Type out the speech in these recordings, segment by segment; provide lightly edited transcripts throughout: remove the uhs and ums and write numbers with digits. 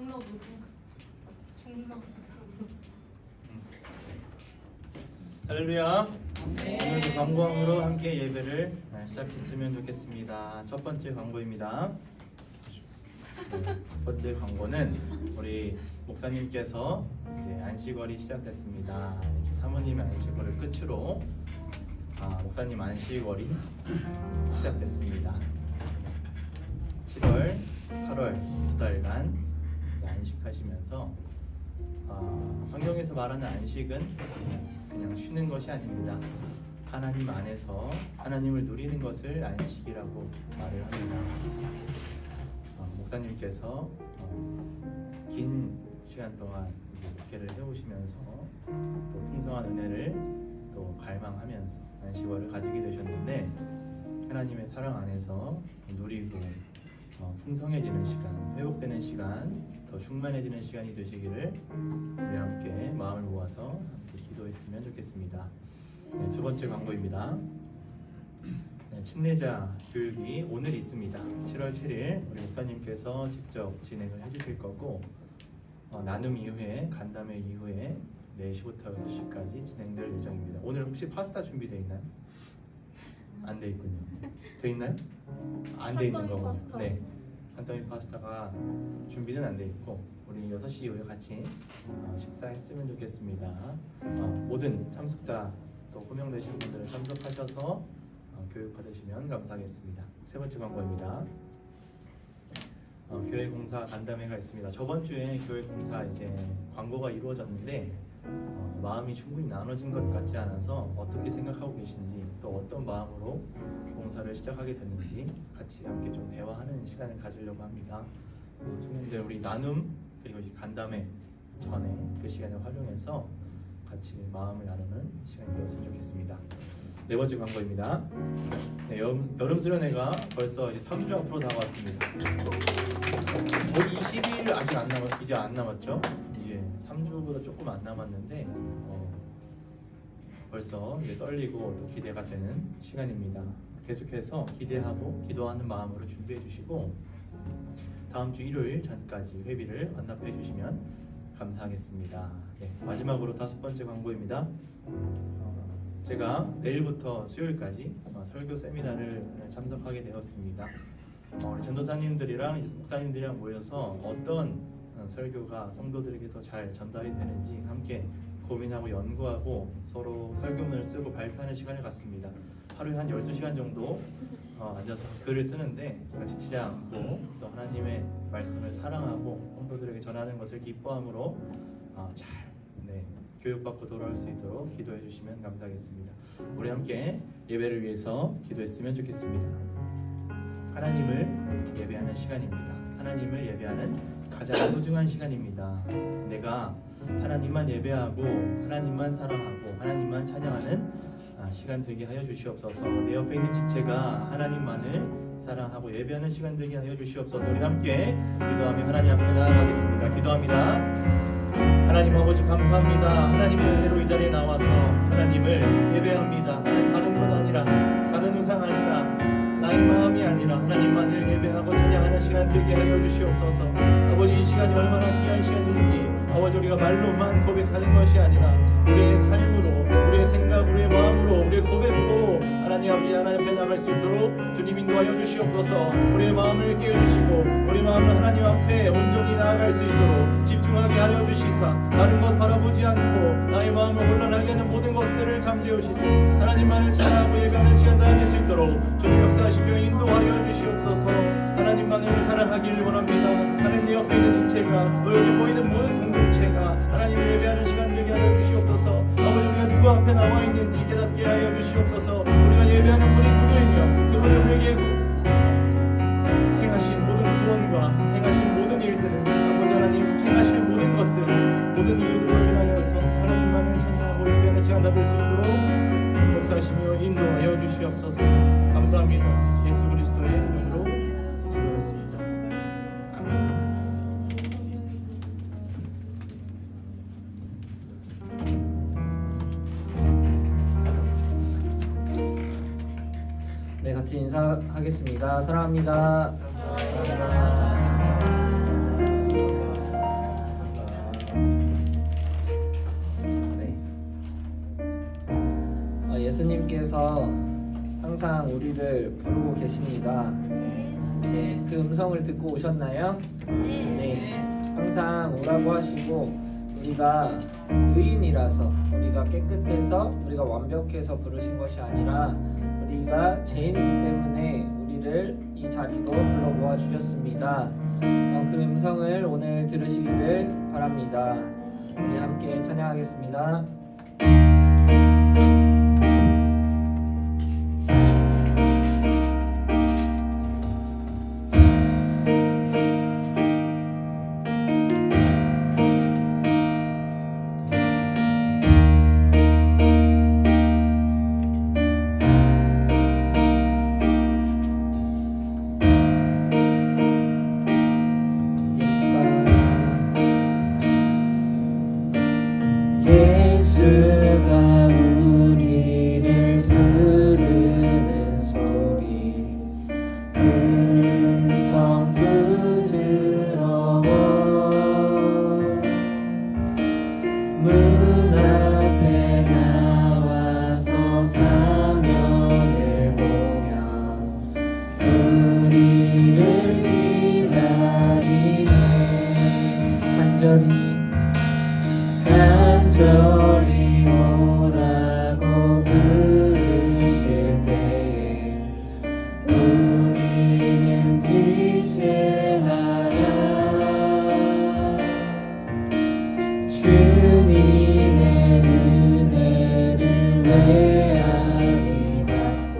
중로 중로. 할렐루야. 오늘도 광고함으로 함께 예배를 시작했으면 좋겠습니다. 첫 번째 광고입니다. 첫 번째 광고는 우리 목사님께서 이제 안식월이 시작됐습니다. 이제 사모님의 안식월을 끝으로 목사님 안식월이 시작됐습니다. 7월, 8월 두 달간 이제 안식하시면서 성경에서 말하는 안식은 그냥 쉬는 것이 아닙니다. 하나님 안에서 하나님을 누리는 것을 안식이라고 말을 합니다. 목사님께서 긴 시간 동안 이제 목회를 해오시면서 또 풍성한 은혜를 또 갈망하면서 안식월을 가지게 되셨는데, 하나님의 사랑 안에서 누리고 풍성해지는 시간, 회복되는 시간, 더 충만해지는 시간이 되시기를 우리 함께 마음을 모아서 함께 기도했으면 좋겠습니다. 네, 두 번째 광고입니다. 네, 침례자 교육이 오늘 있습니다. 7월 7일 우리 목사님께서 직접 진행을 해주실 거고, 나눔 이후에, 간담회 이후에 4시부터 6시까지 진행될 예정입니다. 오늘 혹시 파스타 준비되어 있나요? 안 돼 있군요. 돼 있나요? 안 돼 있는 거고. 네, 산더미 파스타가 준비는 안 돼 있고, 우리 6시 이후에 같이 식사했으면 좋겠습니다. 모든 참석자 또 호명되신 분들 참석하셔서 교육 받으시면 감사하겠습니다. 세 번째 광고입니다. 교회 공사 간담회가 있습니다. 저번 주에 교회 공사 이제 광고가 이루어졌는데 마음이 충분히 나눠진 것 같지 않아서 어떻게 생각하고 계신지, 또 어떤 마음으로 공사를 시작하게 됐는지 같이 함께 좀 대화하는 시간을 가지려고 합니다. 청년들 우리 나눔 그리고 간담회 전에 그 시간을 활용해서 같이 마음을 나누는 시간이 되었으면 좋겠습니다. 네 번째 광고입니다. 네, 여름 수련회가 벌써 이제 3주 앞으로 다가왔습니다. 거의 20일 아직 이제 안 남았죠? 이제 3주보다 조금 안 남았는데 벌써 이제 떨리고 또 기대가 되는 시간입니다. 계속해서 기대하고 기도하는 마음으로 준비해 주시고, 다음 주 일요일 전까지 회비를 완납해 주시면 감사하겠습니다. 네, 마지막으로 다섯 번째 광고입니다. 제가 내일부터 수요일까지 설교 세미나를 참석하게 되었습니다. 우리 전도사님들이랑 목사님들이랑 모여서 어떤 설교가 성도들에게 더 잘 전달이 되는지 함께 고민하고 연구하고 서로 설교문을 쓰고 발표하는 시간을 갖습니다. 하루에 한 12시간 정도 앉아서 글을 쓰는데, 제가 지치지 않고 또 하나님의 말씀을 사랑하고 성도들에게 전하는 것을 기뻐함으로 잘 교육받고 돌아올 수 있도록 기도해 주시면 감사하겠습니다. 우리 함께 예배를 위해서 기도했으면 좋겠습니다. 하나님을 예배하는 시간입니다. 하나님을 예배하는 가장 소중한 시간입니다. 내가 하나님만 예배하고 하나님만 사랑하고 하나님만 찬양하는 시간 되게 하여 주시옵소서. 내 옆에 있는 지체가 하나님만을 사랑하고 예배하는 시간 되게 하여 주시옵소서. 우리 함께 기도하며 하나님 앞에 나아가겠습니다. 기도합니다. 하나님 아버지 감사합니다. 하나님의 은혜로 이 자리에 나와서 하나님을 예배합니다. 다른 것 아니라, 다른 우상 아니라, 나의 마음이 아니라 하나님만을 예배하고 찬양하는 시간 되게 하여 주시옵소서. 아버지, 이 시간이 얼마나 귀한 시간인지 아버지 우리가 말로만 고백하는 것이 아니라 우리의 삶으로, 우리의 생각, 우리의 마음으로, 우리의 고백으로 하나님 앞에 하나님 앞에 나갈 수 있도록 주님 인도하여 주시옵소서. 우리의 마음을 깨워주시고 우리 마음을 하나님 앞에 온전히 나아갈 수 있도록 집중하게 하여 주시사, 다른 것 바라보지 않고 나의 마음을 혼란하게 하는 모든 것들을 잠재우시사 하나님만을 찬양하고 예배하는 시간 다닐 수 있도록 주님 역사하시며 인도하여 주시옵소서. 하나님만을 사랑하기를 원합니다. 하나님 옆에 있는 지체가, 여기 보이는 모든 공동체가 하나님을 예배하는 시간 되게 하여 주시옵소서. 아버지, 우리가 누구 앞에 나와 있는지 깨닫게 하여 주시옵소서. 우리가 예배하는 분이 누구이며 그분이 우리에게 행하신 모든 구원과 행하신 모든 일들을, 아버지 하나님 행하실 모든 것들을, 모든 이유들을 인하여서 하나님만을 찬양하고 예배하는 시간 다 될 수 있도록 역사하시며 인도하여 주시옵소서. 감사합니다. 예수 그리스도의 이름으로 기도했습니다. 아멘. 네, 같이 인사하겠습니다. 사랑합니다. 하나님께서 항상 우리를 부르고 계십니다. 네, 그 음성을 듣고 오셨나요? 네, 항상 오라고 하시고 우리가 의인이라서 우리가 깨끗해서 우리가 완벽해서 부르신 것이 아니라 우리가 죄인이기 때문에 우리를 이 자리로 불러 모아 주셨습니다. 그 음성을 오늘 들으시기를 바랍니다. 우리 함께 찬양하겠습니다. 예수가 우리를 부르는 소리 음성 부드러워 문 앞에 나와서 사면을 보면 우리를 기다리네 간절히 오라고 부르실 때에 우리는 지체하라 주님의 은혜를 외아리 받고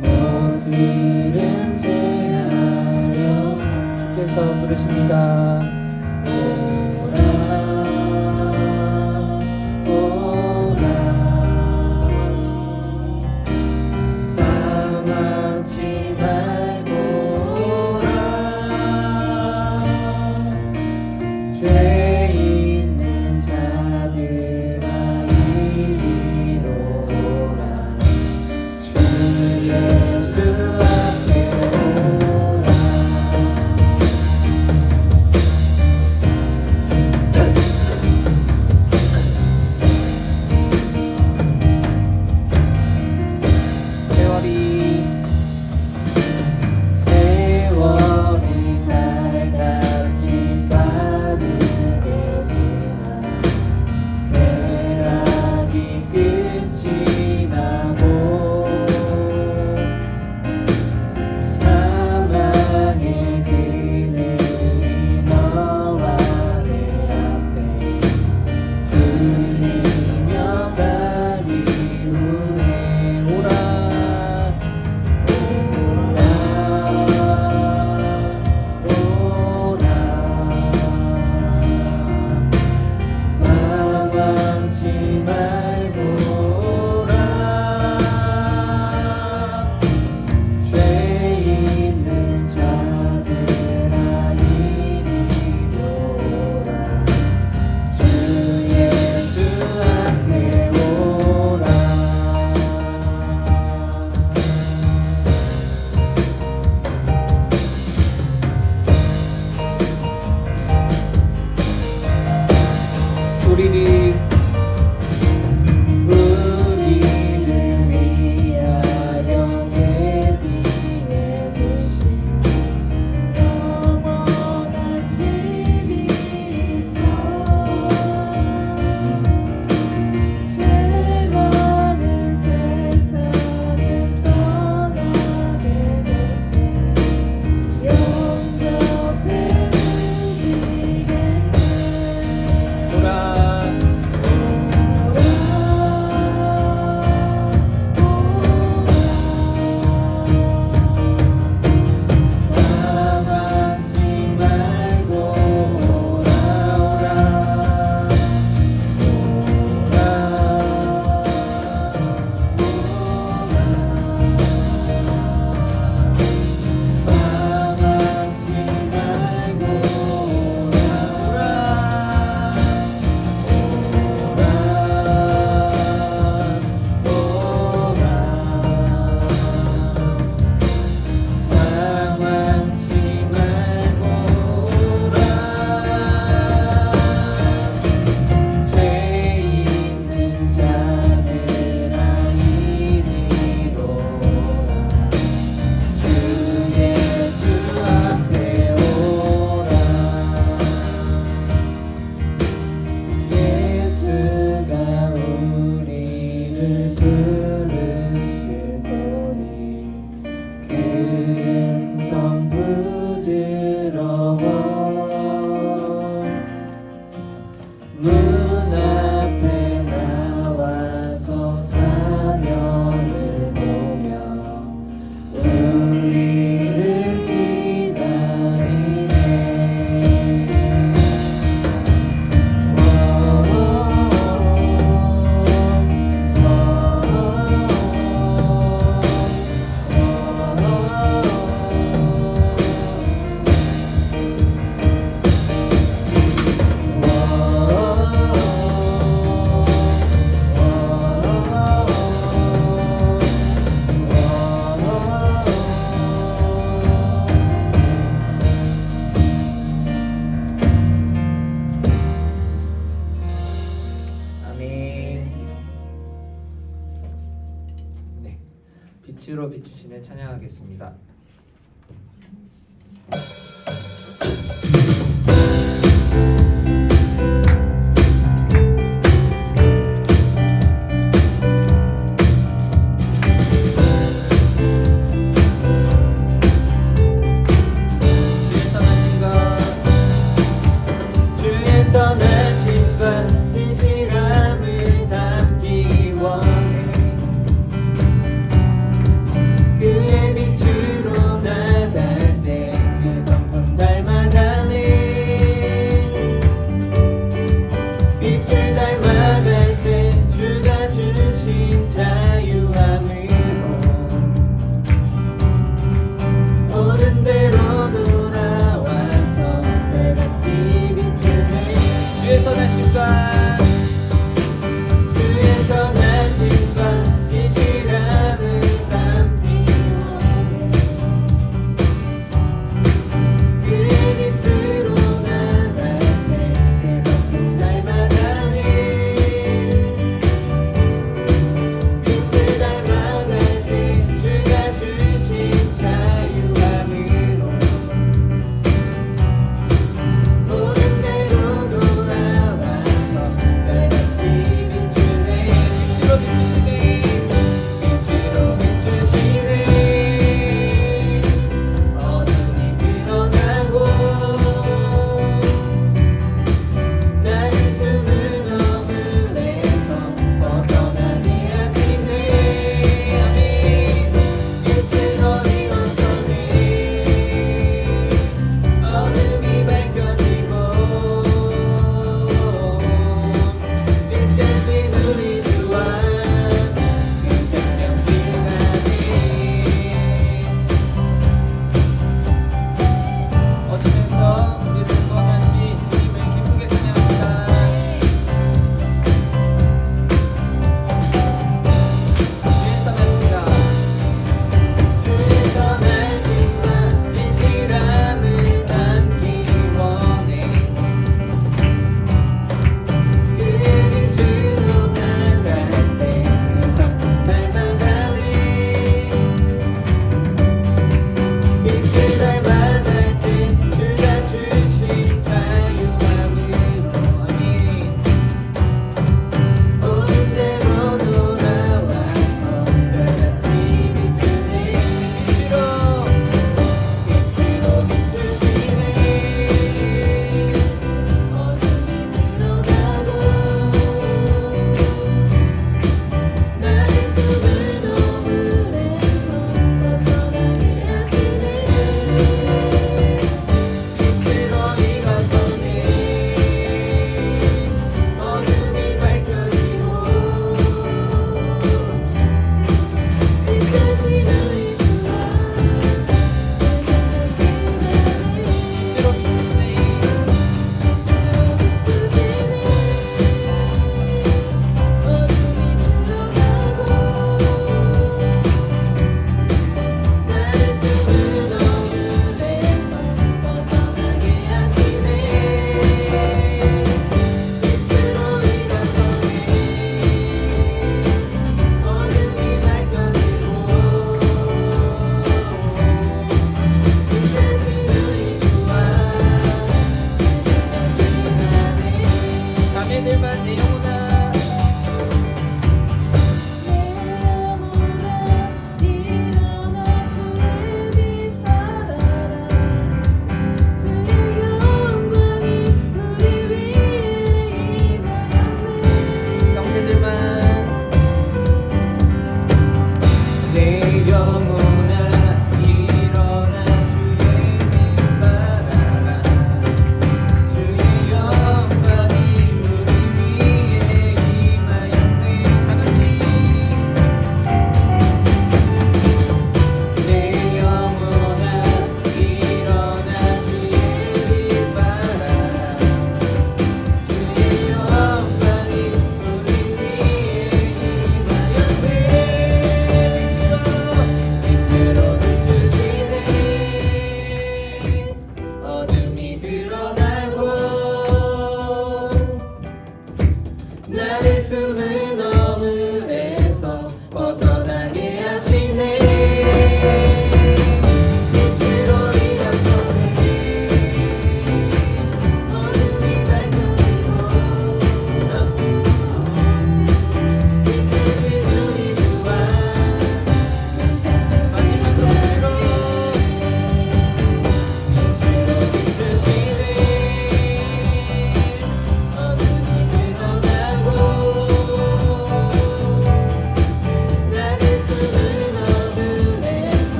모두는 제하려 주께서 부르십니다. 죄 있는 자들아 이리로 오라 주 예수 앞에 오라 세월이 살같이 빠르네 빛으로 비추시네 찬양하겠습니다. 주의 선하신 것 진실함을 담기 원해 그의 빛으로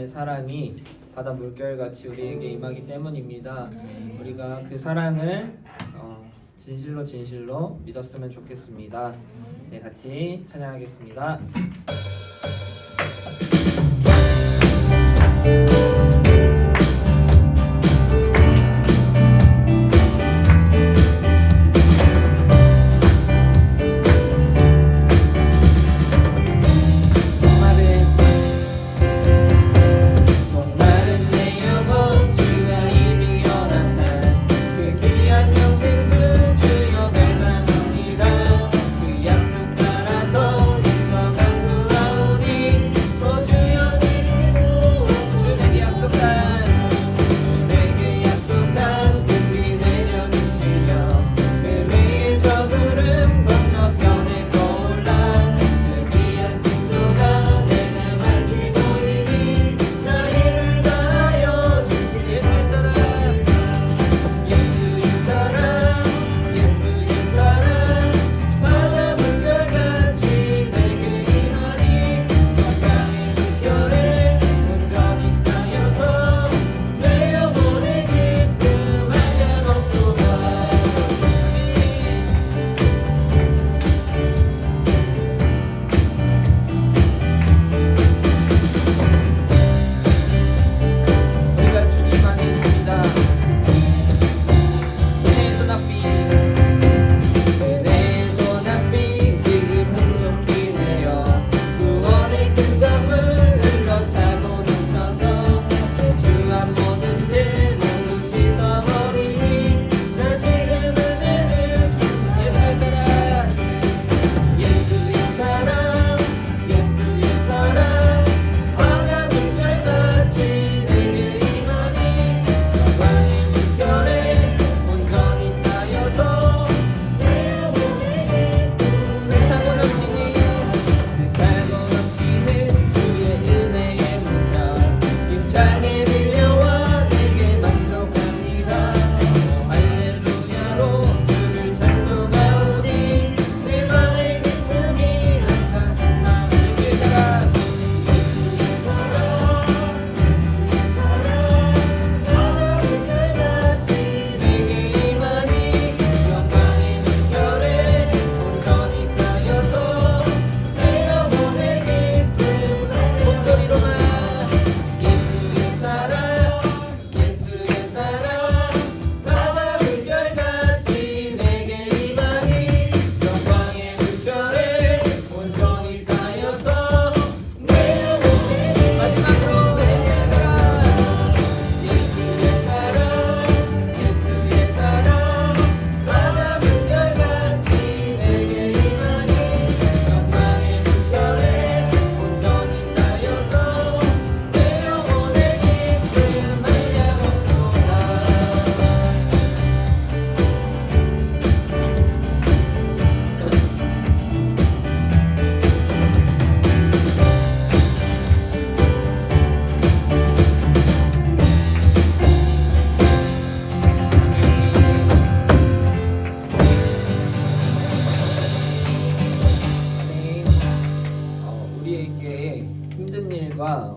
사랑이 바다 물결같이 우리에게 임하기 때문입니다. 우리가 그 사랑을 진실로 믿었으면 좋겠습니다. 네, 같이 찬양하겠습니다.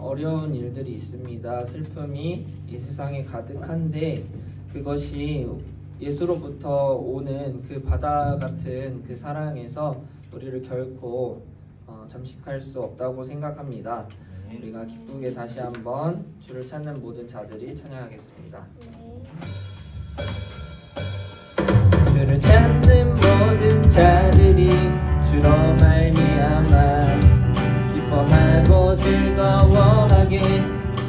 어려운 일들이 있습니다. 슬픔이 이 세상에 가득한데 그것이 예수로부터 오는 그 바다 같은 그 사랑에서 우리를 결코 잠식할 수 없다고 생각합니다. 우리가 기쁘게 다시 한번 주를 찾는 모든 자들이 찬양하겠습니다. 주를 찾는 모든 자들이 주로 말미암아 기뻐하고 즐거워하게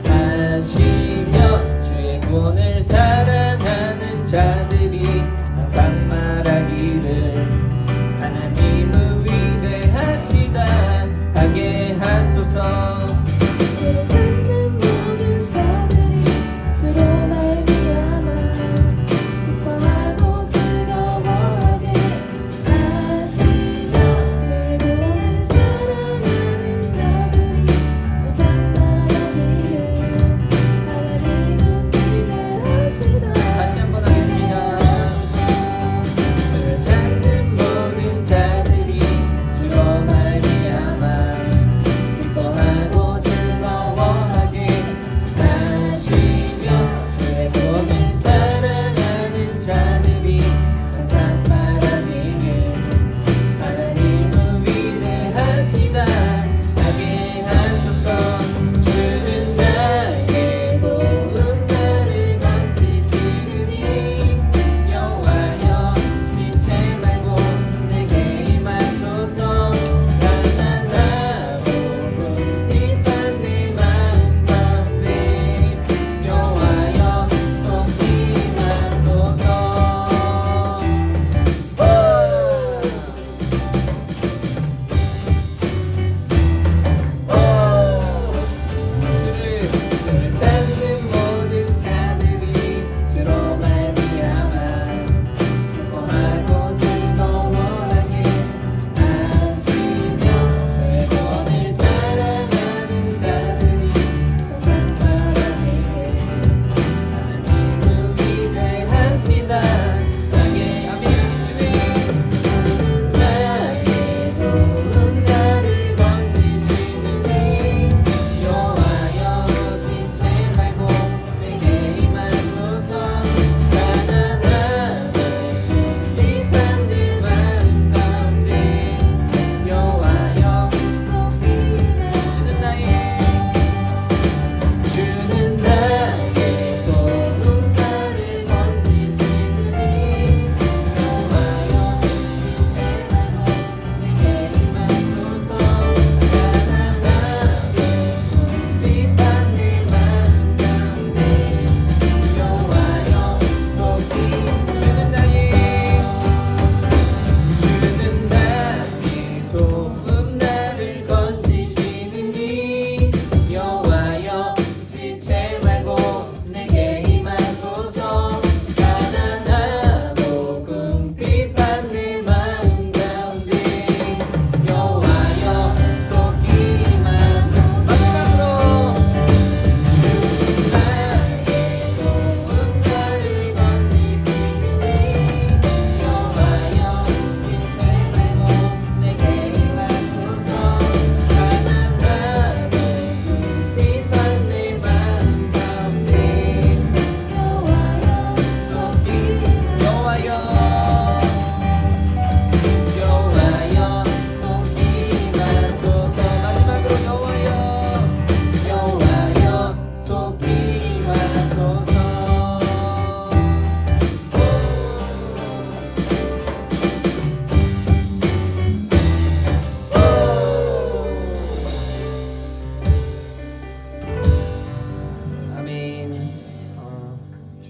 하시며 주의 구원을 사랑하는 자들이 항상 말하기를 하나님은 위대하시다 하게 하소서. 주를 찾는 모든 자들이 주로 말미암아 기뻐하고 즐거워하게 하시며 주의 구원을 사랑하는 자들이 항상 말하기를 하나님은 위대하시다. 다시 한번 하겠습니다.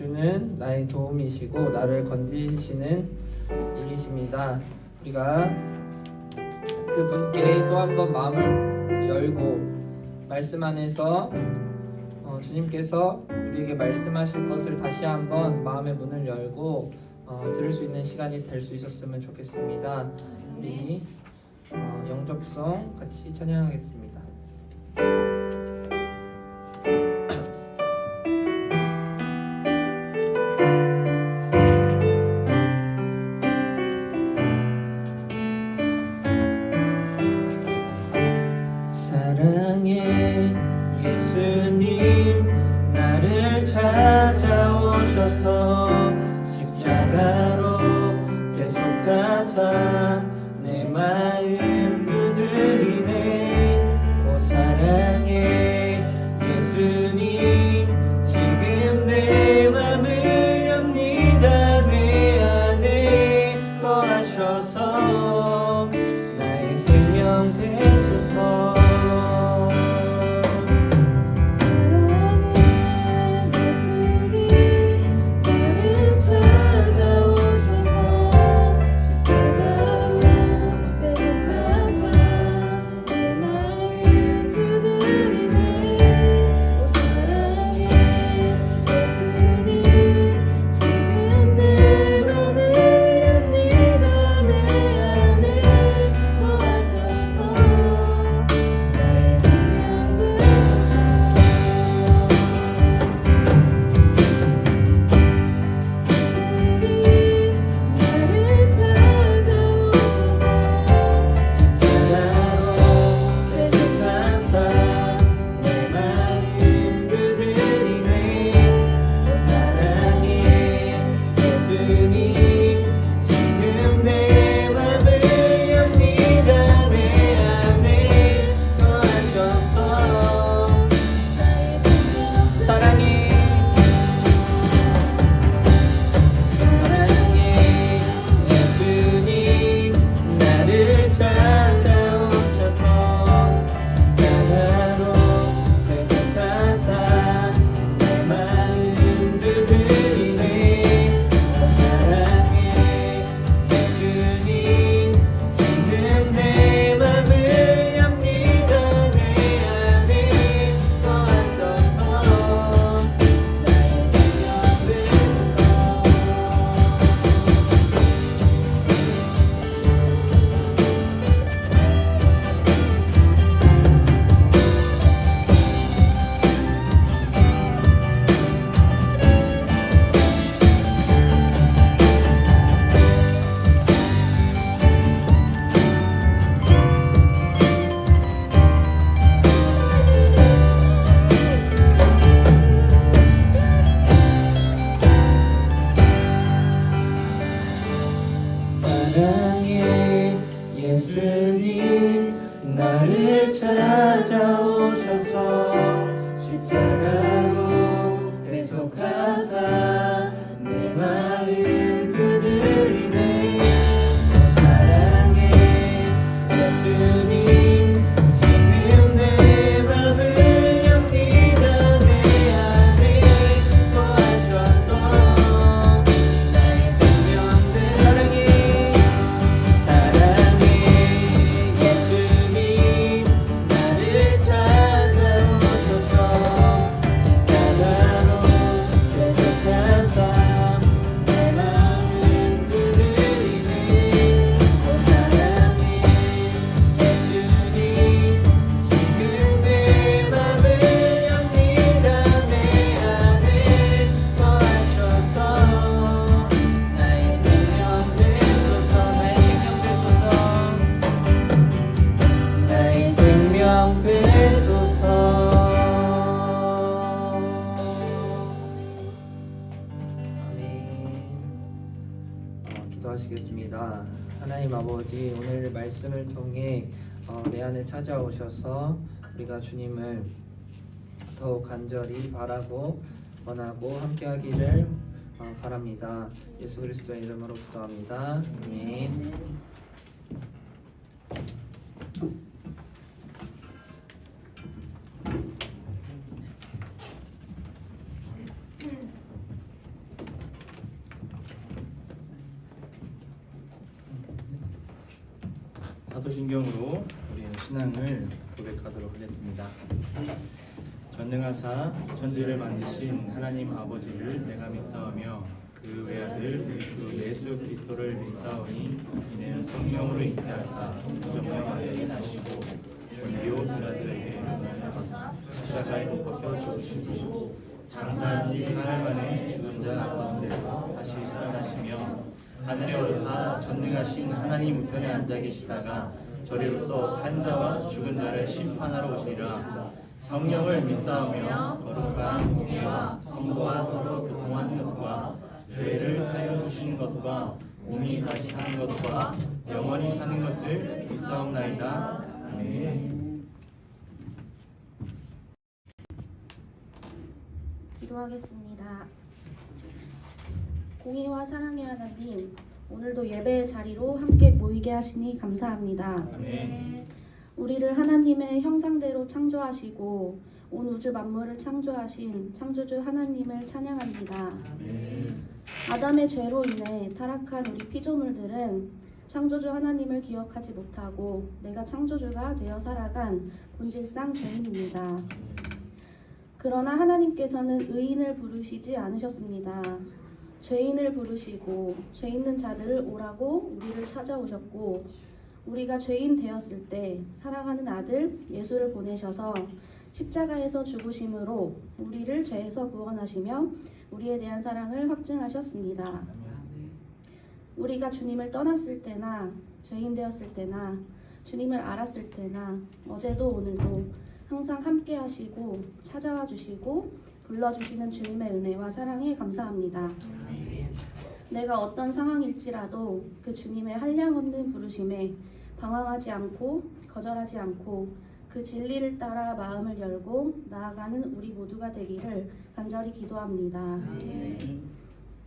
주는 나의 도움이시고 나를 건지시는 이이십니다. 우리가 그분께 또 한 번 마음을 열고 말씀 안에서 주님께서 우리에게 말씀하실 것을 다시 한번 마음의 문을 열고 들을 수 있는 시간이 될 수 있었으면 좋겠습니다. 우리 영접송 같이 찬양하겠습니다. 사랑의 예수님 나를 찾아오셔서 십자가로 대속하사 내 마음 두드리네. 오 사랑의 예수님 지금 내 맘을 엽니다. 내 안에 거하셔서 나의 생명 되소서. 사랑의 예수님 나를 찾아오셔서 십자가로 대속하사 내 마음 두드리네. 사랑의 예수님 지금 내 맘을 엽니다. 내 안에 거하셔서 나의 생명 되사랑해. 기도하시겠습니다. 하나님 아버지, 오늘 말씀을 통해 내 안에 찾아오셔서 우리가 주님을 더욱 간절히 바라고 원하고 함께하기를 바랍니다. 예수 그리스도의 이름으로 기도합니다. 아멘. 사도신경으로 우리는 신앙을 고백하도록 하겠습니다. 전능하사 천지를 만드신 하나님 아버지를 내가 믿사오며 그 외아들 우리 주 예수 그리스도를 믿사오니 이는 성령으로 잉태하사 정령 아래에 나시고 본디오 빌라들에게 십자가에 못 박혀 죽으시고 장사한 지 3일 만에 죽은 자 가운데서 다시 살아나시며 하늘에 오르사 전능하신 하나님 우편에 앉아 계시다가 저리로서 산 자와 죽은 자를 심판하러 오시리라. 성령을 믿사오며 거룩한 공예와 성도와 서로 교통한 것과 죄를 사하여 주시는 것과 몸이 다시 사는 것과 영원히 사는 것을 믿사옵나이다. 아멘. 기도하겠습니다. 공의와 사랑의 하나님, 오늘도 예배의 자리로 함께 모이게 하시니 감사합니다. 아멘. 우리를 하나님의 형상대로 창조하시고 온 우주 만물을 창조하신 창조주 하나님을 찬양합니다. 아멘. 아담의 죄로 인해 타락한 우리 피조물들은 창조주 하나님을 기억하지 못하고 내가 창조주가 되어 살아간 본질상 죄인입니다. 그러나 하나님께서는 의인을 부르시지 않으셨습니다. 죄인을 부르시고 죄 있는 자들을 오라고 우리를 찾아오셨고 우리가 죄인 되었을 때 사랑하는 아들 예수를 보내셔서 십자가에서 죽으심으로 우리를 죄에서 구원하시며 우리에 대한 사랑을 확증하셨습니다. 우리가 주님을 떠났을 때나 죄인 되었을 때나 주님을 알았을 때나 어제도 오늘도 항상 함께 하시고 찾아와 주시고 불러주시는 주님의 은혜와 사랑에 감사합니다. 내가 어떤 상황일지라도 그 주님의 한량없는 부르심에 방황하지 않고 거절하지 않고 그 진리를 따라 마음을 열고 나아가는 우리 모두가 되기를 간절히 기도합니다.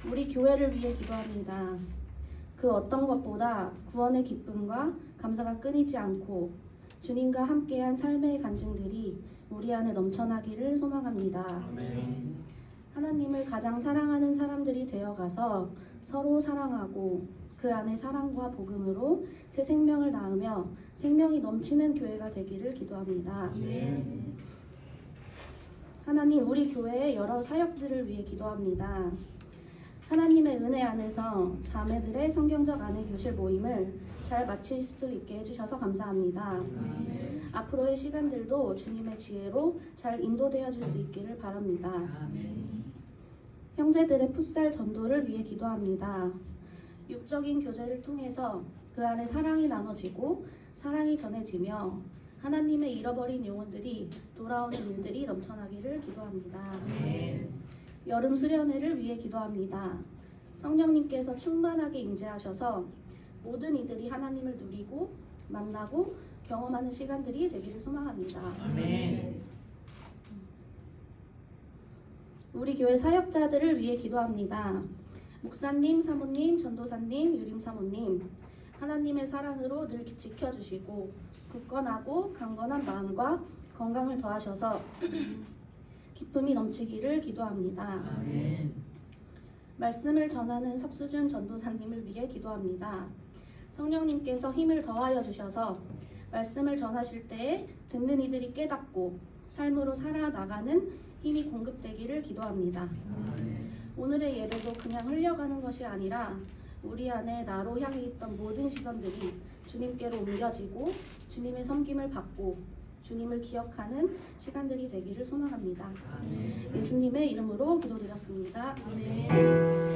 우리 교회를 위해 기도합니다. 그 어떤 것보다 구원의 기쁨과 감사가 끊이지 않고 주님과 함께한 삶의 간증들이 우리 안에 넘쳐나기를 소망합니다. 하나님을 가장 사랑하는 사람들이 되어가서 서로 사랑하고 그 안에 사랑과 복음으로 새 생명을 낳으며 생명이 넘치는 교회가 되기를 기도합니다. 하나님, 우리 교회의 여러 사역들을 위해 기도합니다. 하나님의 은혜 안에서 자매들의 성경적 안의 교실 모임을 잘 마칠 수 있게 해주셔서 감사합니다. 앞으로의 시간들도 주님의 지혜로 잘 인도되어 줄 수 있기를 바랍니다. 형제들의 풋살 전도를 위해 기도합니다. 육적인 교제를 통해서 그 안에 사랑이 나눠지고 사랑이 전해지며 하나님의 잃어버린 영혼들이 돌아오는 일들이 넘쳐나기를 기도합니다. 여름 수련회를 위해 기도합니다. 성령님께서 충만하게 임재하셔서 모든 이들이 하나님을 누리고 만나고 경험하는 시간들이 되기를 소망합니다. 우리 교회 사역자들을 위해 기도합니다. 목사님, 사모님, 전도사님, 유림 사모님, 하나님의 사랑으로 늘 지켜주시고 굳건하고 강건한 마음과 건강을 더하셔서 기쁨이 넘치기를 기도합니다. 말씀을 전하는 석수준 전도사님을 위해 기도합니다. 성령님께서 힘을 더하여 주셔서 말씀을 전하실 때에 듣는 이들이 깨닫고 삶으로 살아나가는 힘이 공급되기를 기도합니다. 오늘의 예배도 그냥 흘려가는 것이 아니라 우리 안에 나로 향해 있던 모든 시선들이 주님께로 옮겨지고 주님의 섬김을 받고 주님을 기억하는 시간들이 되기를 소망합니다. 예수님의 이름으로 기도드렸습니다. 아멘.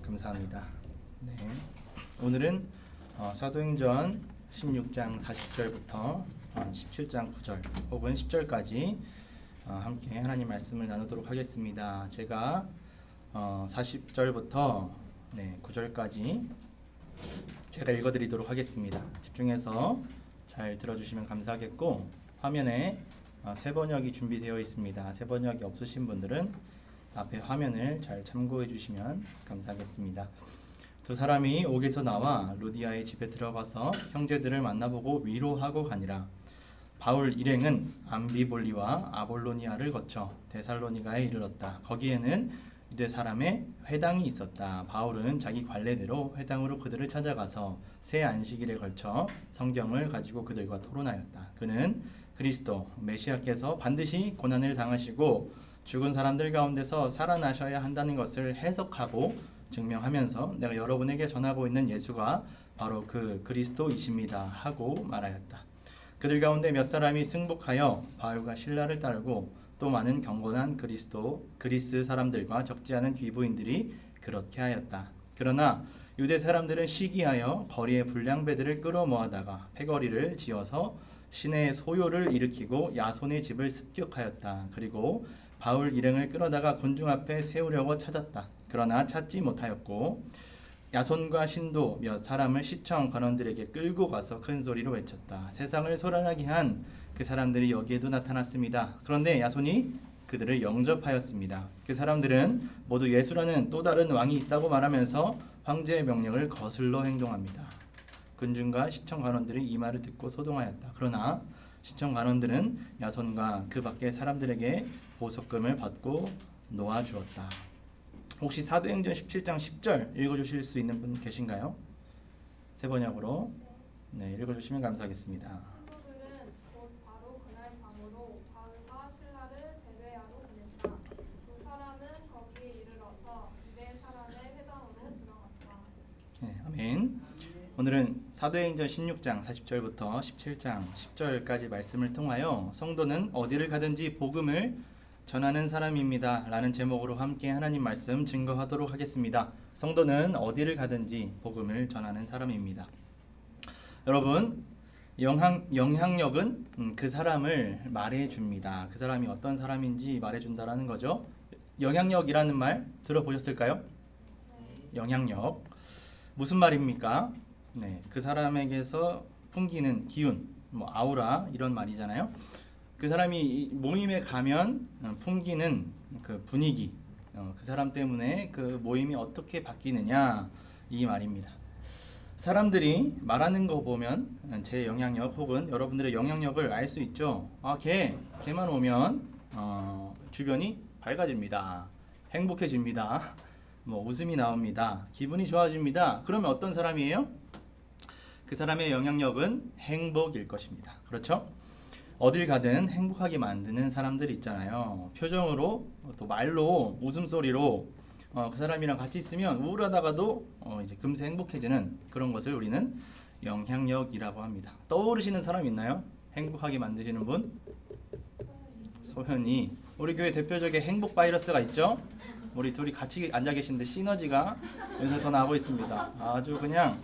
감사합니다. 네. 오늘은 사도행전 16장 40절부터 17장 9절 혹은 10절까지 함께 하나님 말씀을 나누도록 하겠습니다. 제가 40절부터 9절까지 제가 읽어드리도록 하겠습니다. 집중해서 잘 들어주시면 감사하겠고 화면에 새 번역이 준비되어 있습니다. 새 번역이 없으신 분들은 앞에 화면을 잘 참고해 주시면 감사하겠습니다. 두 사람이 옥에서 나와 루디아의 집에 들어가서 형제들을 만나보고 위로하고 가니라. 바울 일행은 암비볼리와 아볼로니아를 거쳐 데살로니가에 이르렀다. 거기에는 유대 사람의 회당이 있었다. 바울은 자기 관례대로 회당으로 그들을 찾아가서 새 안식일에 걸쳐 성경을 가지고 그들과 토론하였다. 그는 그리스도 메시아께서 반드시 고난을 당하시고 죽은 사람들 가운데서 살아나셔야 한다는 것을 해석하고 증명하면서 내가 여러분에게 전하고 있는 예수가 바로 그 그리스도이십니다 하고 말하였다. 그들 가운데 몇 사람이 승복하여 바울과 실라를 따르고 또 많은 경건한 그리스 사람들과 적지 않은 귀부인들이 그렇게 하였다. 그러나 유대 사람들은 시기하여 거리의 불량배들을 끌어모아다가 패거리를 지어서 시내의 소요를 일으키고 야손의 집을 습격하였다. 그리고 바울 일행을 끌어다가 군중 앞에 세우려고 찾았다. 그러나 찾지 못하였고 야손과 신도 몇 사람을 시청 관원들에게 끌고 가서 큰 소리로 외쳤다. 세상을 소란하게 한 그 사람들이 여기에도 나타났습니다. 그런데 야손이 그들을 영접하였습니다. 그 사람들은 모두 예수라는 또 다른 왕이 있다고 말하면서 황제의 명령을 거슬러 행동합니다. 군중과 시청 관원들이 이 말을 듣고 소동하였다. 그러나 시청 관원들은 야손과 그 밖의 사람들에게 보석금을 받고 놓아주었다. 혹시 사도행전 17장 10절 읽어주실 수 있는 분 계신가요? 세 번역으로 읽어주시면 감사하겠습니다. 친구들은 곧 바로 그날 밤으로 바울과 실라를 데베아로 보냈다. 두 사람은 거기에 이르러서 유대 사람의 회당으로 들어갔다. 네, 아멘. 오늘은 사도행전 16장 40절부터 17장 10절까지 말씀을 통하여 성도는 어디를 가든지 복음을 전하는 사람입니다 라는 제목으로 함께 하나님 말씀 증거하도록 하겠습니다. 성도는 어디를 가든지 복음을 전하는 사람입니다. 여러분, 영향력은 그 사람을 말해줍니다. 그 사람이 어떤 사람인지 말해준다라는 거죠. 영향력이라는 말 들어보셨을까요? 영향력 무슨 말입니까? 네, 그 사람에게서 풍기는 기운, 아우라 이런 말이잖아요. 그 사람이 모임에 가면 풍기는 그 분위기, 그 사람 때문에 그 모임이 어떻게 바뀌느냐 이 말입니다. 사람들이 말하는 거 보면 제 영향력 혹은 여러분들의 영향력을 알 수 있죠. 걔만 오면 주변이 밝아집니다. 행복해집니다. 웃음이 나옵니다. 기분이 좋아집니다. 그러면 어떤 사람이에요? 그 사람의 영향력은 행복일 것입니다. 그렇죠? 어딜 가든 행복하게 만드는 사람들이 있잖아요. 표정으로 또 말로 웃음소리로 그 사람이랑 같이 있으면 우울하다가도 이제 금세 행복해지는 그런 것을 우리는 영향력이라고 합니다. 떠오르시는 사람 있나요? 행복하게 만드시는 분? 소현이. 우리 교회 대표적인 행복 바이러스가 있죠? 우리 둘이 같이 앉아 계신데 시너지가 여기서 더 나고 있습니다. 아주 그냥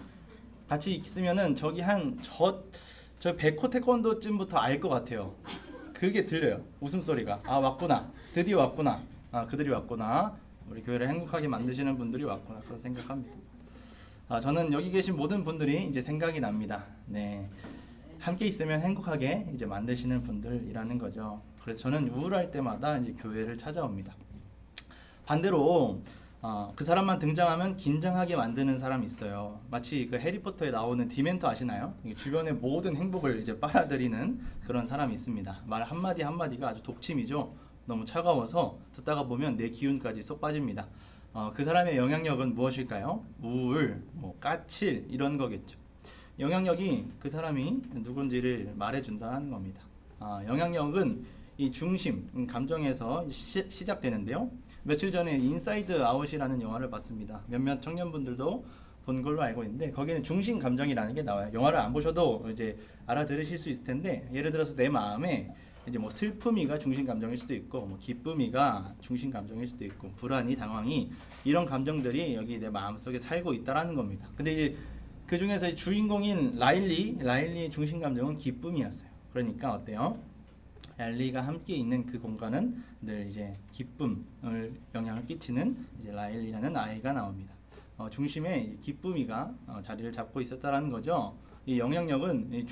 같이 있으면은 저기 저 백호 태권도쯤부터 알 것 같아요. 그게 들려요. 웃음소리가. 왔구나. 드디어 왔구나. 그들이 왔구나. 우리 교회를 행복하게 만드시는 분들이 왔구나. 그런 생각합니다. 저는 여기 계신 모든 분들이 이제 생각이 납니다. 네, 함께 있으면 행복하게 이제 만드시는 분들이라는 거죠. 그래서 저는 우울할 때마다 이제 교회를 찾아옵니다. 반대로 그 사람만 등장하면 긴장하게 만드는 사람이 있어요. 마치 그 해리포터에 나오는 디멘터 아시나요? 주변의 모든 행복을 이제 빨아들이는 그런 사람이 있습니다. 말 한마디 한마디가 아주 독침이죠. 너무 차가워서 듣다가 보면 내 기운까지 쏙 빠집니다. 그 사람의 영향력은 무엇일까요? 우울, 까칠 이런 거겠죠. 영향력이 그 사람이 누군지를 말해준다는 겁니다. 영향력은 이 중심, 감정에서 시작되는데요. 며칠 전에 인사이드 아웃이라는 영화를 봤습니다. 몇몇 청년분들도 본 걸로 알고 있는데 거기는 중심 감정이라는 게 나와요. 영화를 안 보셔도 이제 알아들으실 수 있을 텐데 예를 들어서 내 마음에 이제 슬픔이가 중심 감정일 수도 있고 기쁨이가 중심 감정일 수도 있고 불안이, 당황이 이런 감정들이 여기 내 마음속에 살고 있다라는 겁니다. 근데 이제 그 중에서 주인공인 라일리의 중심 감정은 기쁨이었어요. 그러니까 어때요? 라일리가 함께 있는 그 공간은 늘 이제 기쁨을 영향을 끼치는 이제 라일리라는 아이가 나옵니다. 중심에 기쁨이가 자리를 잡고 있었다라는 거죠. 이 영향력은 이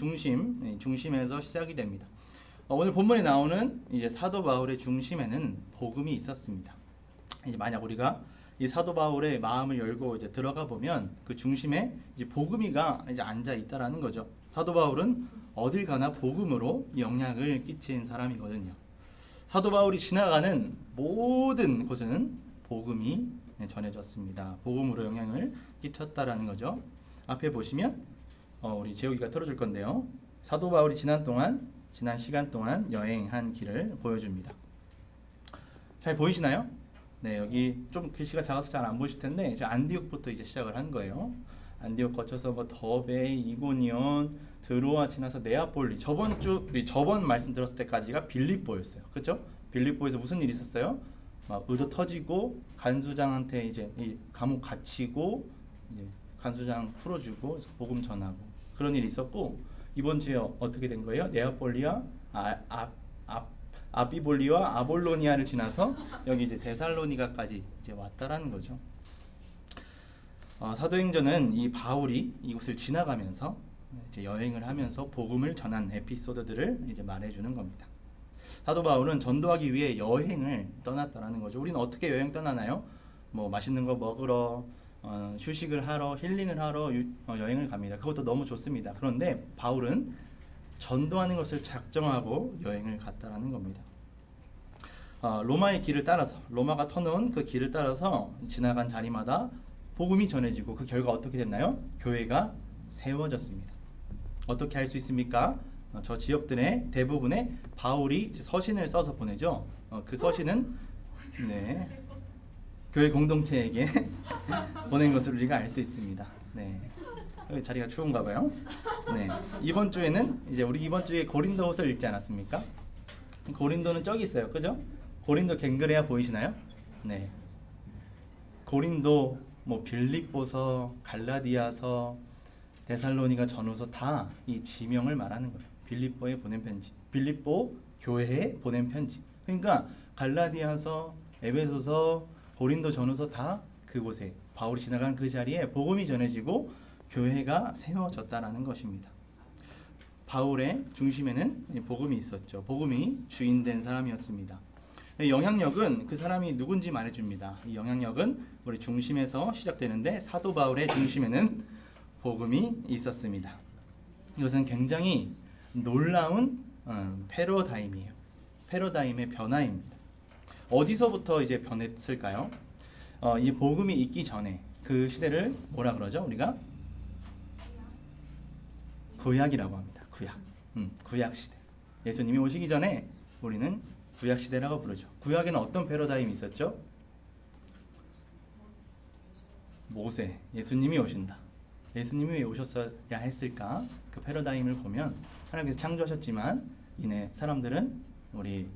중심에서 시작이 됩니다. 오늘 본문에 나오는 이제 사도 바울의 중심에는 복음이 있었습니다. 이제 만약 우리가 이 사도 바울의 마음을 열고 이제 들어가 보면 그 중심에 이제 복음이가 이제 앉아 있다라는 거죠. 사도 바울은 어딜 가나 복음으로 영향을 끼친 사람이거든요. 사도 바울이 지나가는 모든 곳은 복음이 전해졌습니다. 복음으로 영향을 끼쳤다라는 거죠. 앞에 보시면 우리 재욱이가 틀어줄 건데요. 사도 바울이 지난 시간 동안 여행한 길을 보여줍니다. 잘 보이시나요? 네, 여기 좀 글씨가 작아서 잘 안 보이실 텐데 이제 안디옥부터 이제 시작을 한 거예요. 안디옥 거쳐서 뭐 더베, 이고니온, 드로아 지나서 네아폴리. 저번 말씀 들었을 때까지가 빌립보였어요. 그렇죠? 빌립보에서 무슨 일이 있었어요? 막 의도 터지고 간수장한테 이제 이 감옥 갇히고 이제 간수장 풀어주고 그래서 복음 전하고 그런 일이 있었고 이번 주에 어떻게 된 거예요? 네아폴리와 아비볼리와 아볼로니아를 지나서 여기 이제 데살로니가까지 이제 왔다라는 거죠. 사도행전은 이 바울이 이곳을 지나가면서 이제 여행을 하면서 복음을 전한 에피소드들을 이제 말해주는 겁니다. 사도 바울은 전도하기 위해 여행을 떠났다라는 거죠. 우리는 어떻게 여행 떠나나요? 뭐 맛있는 거 먹으러, 휴식을 하러, 힐링을 하러 여행을 갑니다. 그것도 너무 좋습니다. 그런데 바울은 전도하는 것을 작정하고 여행을 갔다라는 겁니다. 로마의 길을 따라서 로마가 터놓은 그 길을 따라서 지나간 자리마다 복음이 전해지고 그 결과 어떻게 됐나요? 교회가 세워졌습니다. 어떻게 할 수 있습니까? 저 지역들의 대부분에 바울이 서신을 써서 보내죠. 그 서신은 교회 공동체에게 보낸 것을 우리가 알 수 있습니다. 네. 여기 자리가 추운가 봐요. 네. 이번 주에는 이번 주에 고린도후서를 읽지 않았습니까? 고린도는 저기 있어요. 그죠? 고린도 갱그레아 보이시나요? 네. 고린도, 빌립보서, 갈라디아서, 데살로니가 전후서 다 이 지명을 말하는 거예요. 빌립보에 보낸 편지, 빌립보 교회에 보낸 편지. 그러니까 갈라디아서, 에베소서, 고린도 전후서 다 그곳에 바울이 지나간 그 자리에 복음이 전해지고 교회가 세워졌다라는 것입니다. 바울의 중심에는 복음이 있었죠. 복음이 주인된 사람이었습니다. 영향력은 그 사람이 누군지 말해줍니다. 이 영향력은 우리 중심에서 시작되는데 사도 바울의 중심에는 복음이 있었습니다. 이것은 굉장히 놀라운 패러다임이에요. 패러다임의 변화입니다. 어디서부터 이제 변했을까요? 이 복음이 있기 전에 그 시대를 뭐라 그러죠? 우리가 구약이라고 합니다. 구약 시대. 예수님이 오시기 전에 우리는 구약 시대라고 부르죠. 구약에는 어떤 패러다임이 있었죠? 모세, 예수님이 오신다. 예수님이 왜 오셨어야 했을까? 그 패러다임을 보면 하나님께서 창조하셨지만 이내 사람들은 우리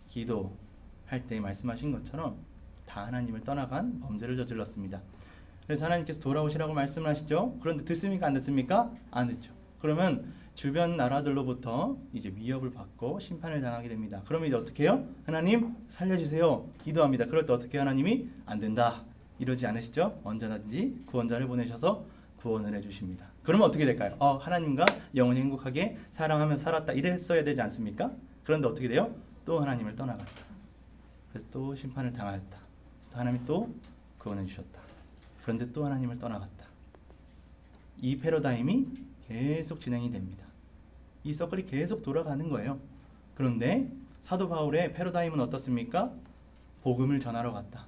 기도할 때 말씀하신 것처럼 다 하나님을 떠나간 범죄를 저질렀습니다. 그래서 하나님께서 돌아오시라고 말씀을 하시죠. 그런데 듣습니까? 안 듣습니까? 안 듣죠. 그러면 주변 나라들로부터 이제 위협을 받고 심판을 당하게 됩니다. 그러면 이제 어떻게 해요? 하나님 살려주세요. 기도합니다. 그럴 때 어떻게 하나님이 안 된다 이러지 않으시죠? 언제든지 구원자를 보내셔서 구원을 해주십니다. 그러면 어떻게 될까요? 하나님과 영원히 행복하게 사랑하며 살았다 이랬어야 되지 않습니까? 그런데 어떻게 돼요? 또 하나님을 떠나갔다. 그래서 또 심판을 당하였다. 그래서 하나님이 또 구원해 주셨다. 그런데 또 하나님을 떠나갔다. 이 패러다임이 계속 진행이 됩니다. 이 서클이 계속 돌아가는 거예요. 그런데 사도 바울의 패러다임은 어떻습니까? 복음을 전하러 갔다.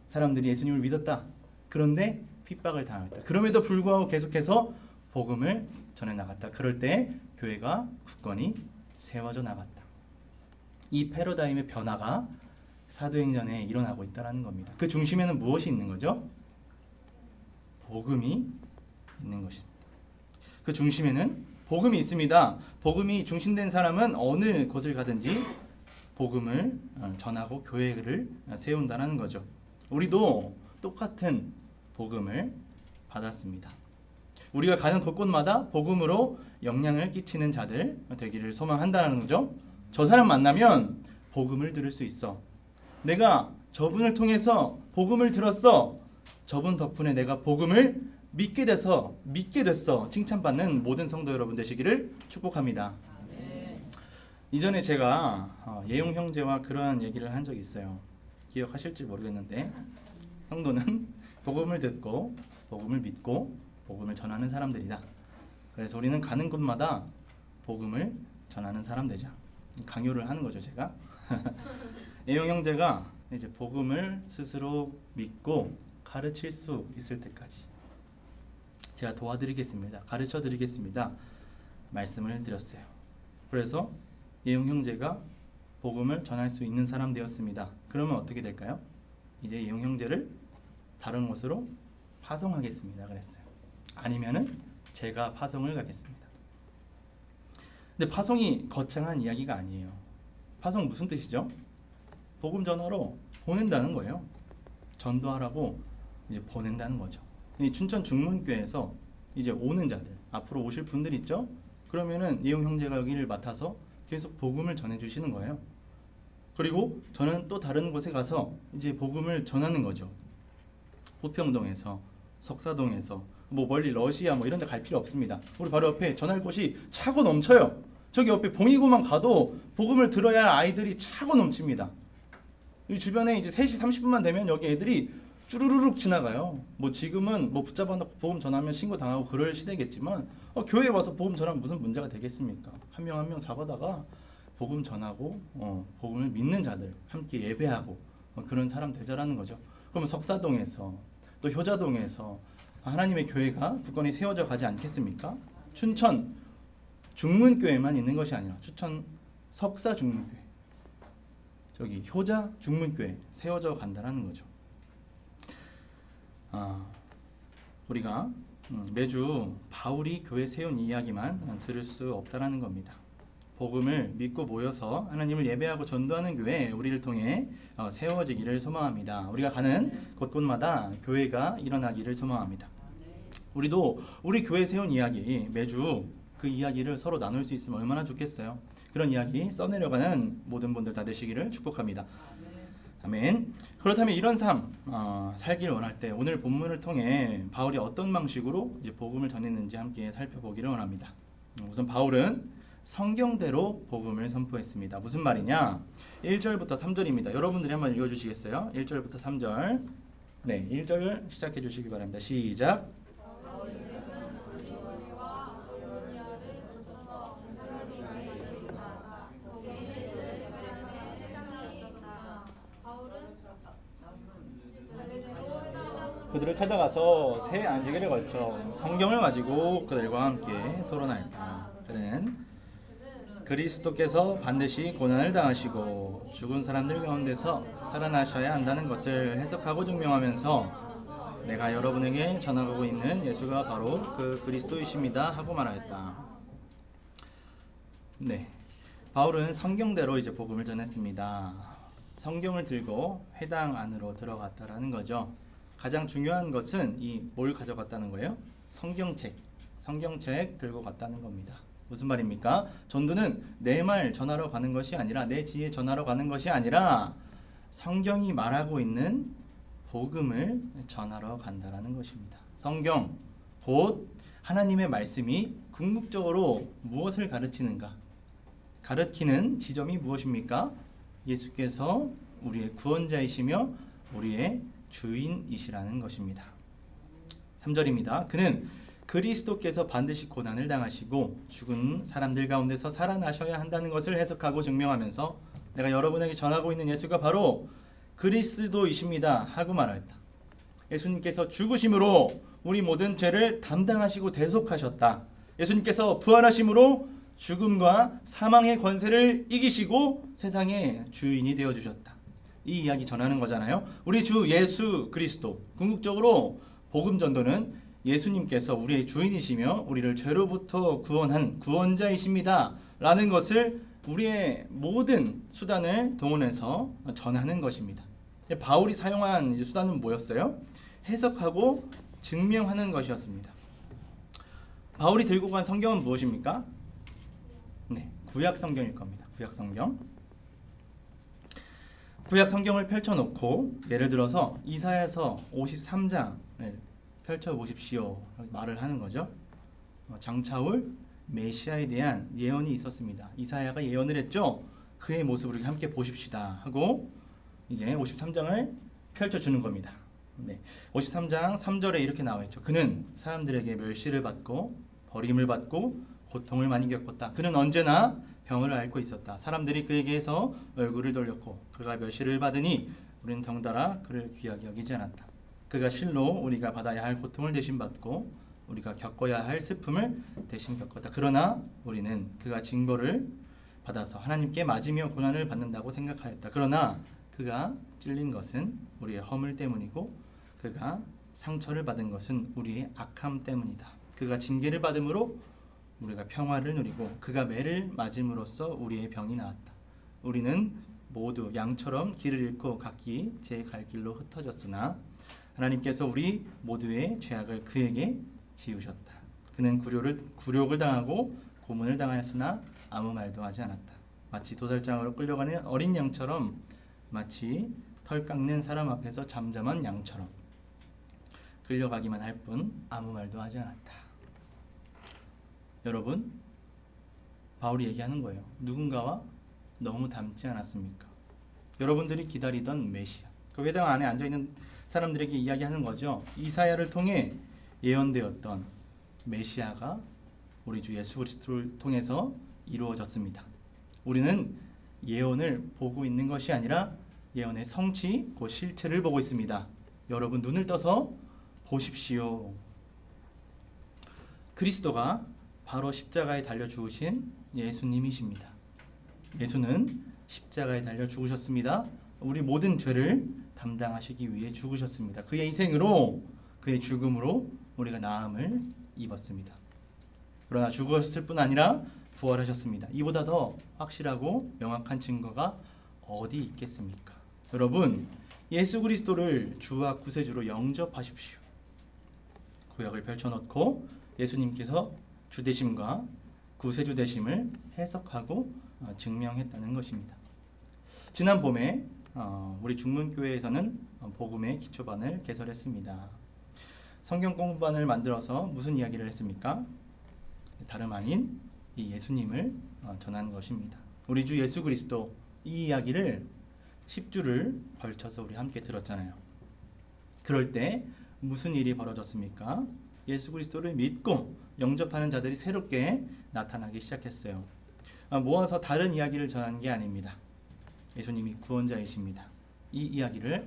사람들이 예수님을 믿었다. 그런데 핍박을 당했다. 그럼에도 불구하고 계속해서 복음을 전해 나갔다. 그럴 때 교회가 굳건히 세워져 나갔다. 이 패러다임의 변화가 사도행전에 일어나고 있다는 겁니다. 그 중심에는 무엇이 있는 거죠? 복음이 있는 것입니다. 그 중심에는 복음이 있습니다. 복음이 중심된 사람은 어느 곳을 가든지 복음을 전하고 교회를 세운다는 거죠. 우리도 똑같은 복음을 받았습니다. 우리가 가는 곳곳마다 복음으로 영향을 끼치는 자들 되기를 소망한다는 거죠. 저 사람 만나면 복음을 들을 수 있어. 내가 저분을 통해서 복음을 들었어. 저분 덕분에 내가 복음을 믿게 됐어. 칭찬받는 모든 성도 여러분 되시기를 축복합니다. 이전에 제가 예용 형제와 그러한 얘기를 한 적이 있어요. 기억하실지 모르겠는데 성도는 복음을 듣고 복음을 믿고 복음을 전하는 사람들이다. 그래서 우리는 가는 곳마다 복음을 전하는 사람 되자. 강요를 하는 거죠, 제가. 예용 형제가 이제 복음을 스스로 믿고 가르칠 수 있을 때까지 제가 도와드리겠습니다. 가르쳐 드리겠습니다. 말씀을 드렸어요. 그래서 예용 형제가 복음을 전할 수 있는 사람 되었습니다. 그러면 어떻게 될까요? 이제 예용 형제를 다른 곳으로 파송하겠습니다. 그랬어요. 아니면은 제가 파송을 가겠습니다. 근데 파송이 거창한 이야기가 아니에요. 파송 무슨 뜻이죠? 복음 전하러 보낸다는 거예요. 전도하라고 이제 보낸다는 거죠. 이 춘천 중문교회에서 이제 오는 자들, 앞으로 오실 분들 있죠? 그러면은 예용 형제가 여기를 맡아서 계속 복음을 전해 주시는 거예요. 그리고 저는 또 다른 곳에 가서 이제 복음을 전하는 거죠. 부평동에서, 석사동에서, 뭐 멀리 러시아 뭐 이런 데 갈 필요 없습니다. 우리 바로 옆에 전할 곳이 차고 넘쳐요. 저기 옆에 봉이고만 가도 복음을 들어야 할 아이들이 차고 넘칩니다. 이 주변에 이제 3시 30분만 되면 여기 애들이 쭈루루룩 지나가요. 뭐 지금은 뭐 붙잡아 놓고 복음 전하면 신고 당하고 그럴 시대겠지만 교회에 와서 복음 전하면 무슨 문제가 되겠습니까? 한 명 한 명 잡아다가 복음 전하고 복음을 믿는 자들 함께 예배하고 그런 사람 되자라는 거죠. 그러면 석사동에서 또 효자동에서 하나님의 교회가 굳건히 세워져 가지 않겠습니까? 춘천 중문교회만 있는 것이 아니라 춘천 석사 중문교회, 저기 효자 중문교회 세워져 간다라는 거죠. 우리가 매주 바울이 교회 세운 이야기만 들을 수 없다라는 겁니다. 복음을 믿고 모여서 하나님을 예배하고 전도하는 교회 우리를 통해 세워지기를 소망합니다. 우리가 가는 곳곳마다 교회가 일어나기를 소망합니다. 우리도 우리 교회 세운 이야기 매주 그 이야기를 서로 나눌 수 있으면 얼마나 좋겠어요. 그런 이야기 써내려가는 모든 분들 다 되시기를 축복합니다. 아멘. 그렇다면 이런 삶 살길 원할 때 오늘 본문을 통해 바울이 어떤 방식으로 이제 복음을 전했는지 함께 살펴보기를 원합니다. 우선 바울은 성경대로 복음을 선포했습니다. 무슨 말이냐? 1절부터 3절입니다. 여러분들이 한번 읽어주시겠어요? 1절부터 3절. 네, 1절 시작해 주시기 바랍니다. 시작. 그들을 찾아가서 새 안식일에 걸쳐 성경을 가지고 그들과 함께 토론하였다. 그는 그리스도께서 반드시 고난을 당하시고 죽은 사람들 가운데서 살아나셔야 한다는 것을 해석하고 증명하면서 내가 여러분에게 전하고 있는 예수가 바로 그 그리스도이십니다 하고 말하였다. 네, 바울은 성경대로 이제 복음을 전했습니다. 성경을 들고 회당 안으로 들어갔다라는 거죠. 가장 중요한 것은 이 뭘 가져갔다는 거예요? 성경책 들고 갔다는 겁니다. 무슨 말입니까? 전도는 내 말 전하러 가는 것이 아니라 내 지혜 전하러 가는 것이 아니라 성경이 말하고 있는 복음을 전하러 간다라는 것입니다. 성경 곧 하나님의 말씀이 궁극적으로 무엇을 가르치는가? 가르치는 지점이 무엇입니까? 예수께서 우리의 구원자이시며 우리의 주인이시라는 것입니다. 3절입니다. 그는 그리스도께서 반드시 고난을 당하시고 죽은 사람들 가운데서 살아나셔야 한다는 것을 해석하고 증명하면서 내가 여러분에게 전하고 있는 예수가 바로 그리스도이십니다 하고 말하였다. 예수님께서 죽으심으로 우리 모든 죄를 담당하시고 대속하셨다. 예수님께서 부활하심으로 죽음과 사망의 권세를 이기시고 세상의 주인이 되어주셨다. 이 이야기 전하는 거잖아요. 우리 주 예수 그리스도, 궁극적으로 복음 전도는 예수님께서 우리의 주인이시며 우리를 죄로부터 구원한 구원자이십니다 라는 것을 우리의 모든 수단을 동원해서 전하는 것입니다. 바울이 사용한 수단은 뭐였어요? 해석하고 증명하는 것이었습니다. 바울이 들고 간 성경은 무엇입니까? 네, 구약 성경일 겁니다. 구약 성경. 구약 성경을 펼쳐놓고 예를 들어서 이사야서 53장을 펼쳐보십시오 말을 하는 거죠. 장차올 메시아에 대한 예언이 있었습니다. 이사야가 예언을 했죠. 그의 모습을 함께 보십시다 하고 이제 53장을 펼쳐주는 겁니다. 네, 53장 3절에 이렇게 나와 있죠. 그는 사람들에게 멸시를 받고 버림을 받고 고통을 많이 겪었다. 그는 언제나 병을 앓고 있었다. 사람들이 그에게서 얼굴을 돌렸고 그가 멸시를 받으니 우리는 덩달아 그를 귀하게 여기지 않았다. 그가 실로 우리가 받아야 할 고통을 대신 받고 우리가 겪어야 할 슬픔을 대신 겪었다. 그러나 우리는 그가 징벌을 받아서 하나님께 맞으며 고난을 받는다고 생각하였다. 그러나 그가 찔린 것은 우리의 허물 때문이고 그가 상처를 받은 것은 우리의 악함 때문이다. 그가 징계를 받음으로 우리가 평화를 누리고 그가 매를 맞음으로써 우리의 병이 나았다. 우리는 모두 양처럼 길을 잃고 각기 제 갈 길로 흩어졌으나 하나님께서 우리 모두의 죄악을 그에게 지우셨다. 그는 굴욕을 당하고 고문을 당하였으나 아무 말도 하지 않았다. 마치 도살장으로 끌려가는 어린 양처럼, 마치 털 깎는 사람 앞에서 잠잠한 양처럼 끌려가기만 할 뿐 아무 말도 하지 않았다. 여러분, 바울이 얘기하는 거예요. 누군가와 너무 닮지 않았습니까? 여러분들이 기다리던 메시아, 그 회당 안에 앉아있는 사람들에게 이야기하는 거죠. 이사야를 통해 예언되었던 메시아가 우리 주 예수 그리스도를 통해서 이루어졌습니다. 우리는 예언을 보고 있는 것이 아니라 예언의 성취, 그 실체를 보고 있습니다. 여러분, 눈을 떠서 보십시오. 그리스도가 바로 십자가에 달려 죽으신 예수님이십니다. 예수는 십자가에 달려 죽으셨습니다. 우리 모든 죄를 담당하시기 위해 죽으셨습니다. 그의 희생으로, 그의 죽음으로 우리가 나음을 입었습니다. 그러나 죽으셨을 뿐 아니라 부활하셨습니다. 이보다 더 확실하고 명확한 증거가 어디 있겠습니까? 여러분, 예수 그리스도를 주와 구세주로 영접하십시오. 구약을 펼쳐놓고 예수님께서 주되심과 구세주 되심을 해석하고 증명했다는 것입니다. 지난 봄에 우리 중문교회에서는 복음의 기초반을 개설했습니다. 성경 공부반을 만들어서 무슨 이야기를 했습니까? 다름 아닌 이 예수님을 전한 것입니다. 우리 주 예수 그리스도, 이 이야기를 10주를 걸쳐서 우리 함께 들었잖아요. 그럴 때 무슨 일이 벌어졌습니까? 예수 그리스도를 믿고 영접하는 자들이 새롭게 나타나기 시작했어요. 모아서 다른 이야기를 전한 게 아닙니다. 예수님이 구원자이십니다. 이 이야기를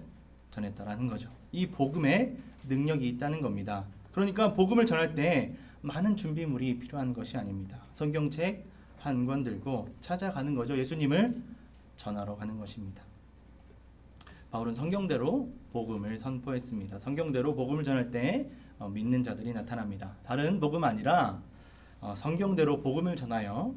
전했다라는 거죠. 이 복음에 능력이 있다는 겁니다. 그러니까 복음을 전할 때 많은 준비물이 필요한 것이 아닙니다. 성경책 한 권 들고 찾아가는 거죠. 예수님을 전하러 가는 것입니다. 바울은 성경대로 복음을 선포했습니다. 성경대로 복음을 전할 때 믿는 자들이 나타납니다. 다른 복음 아니라 성경대로 복음을 전하여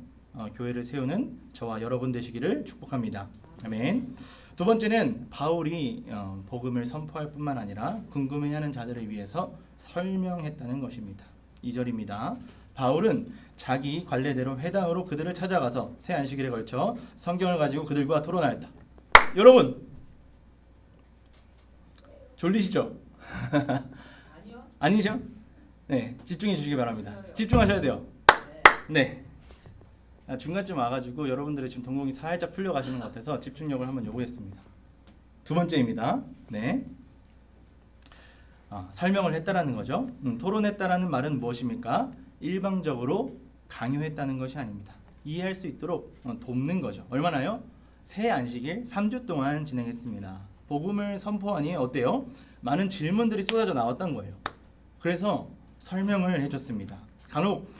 교회를 세우는 저와 여러분 되시기를 축복합니다. 아멘. 두 번째는 바울이 복음을 선포할 뿐만 아니라 궁금해하는 자들을 위해서 설명했다는 것입니다. 2절입니다. 바울은 자기 관례대로 회당으로 그들을 찾아가서 새 안식일에 걸쳐 성경을 가지고 그들과 토론하였다. 여러분, 졸리시죠? 아니요. 아니죠? 네, 집중해 주시기 바랍니다. 집중하셔야 돼요. 네. 중간쯤 와가지고 여러분들의 지금 동공이 살짝 풀려가시는 것 같아서 집중력을 한번 요구했습니다. 두 번째입니다. 네. 설명을 했다라는 거죠. 토론했다라는 말은 무엇입니까? 일방적으로 강요했다는 것이 아닙니다. 이해할 수 있도록 돕는 거죠. 얼마나요? 새 안식일 3주 동안 진행했습니다. 복음을 선포하니 어때요? 많은 질문들이 쏟아져 나왔던 거예요. 그래서 설명을 해줬습니다. 간혹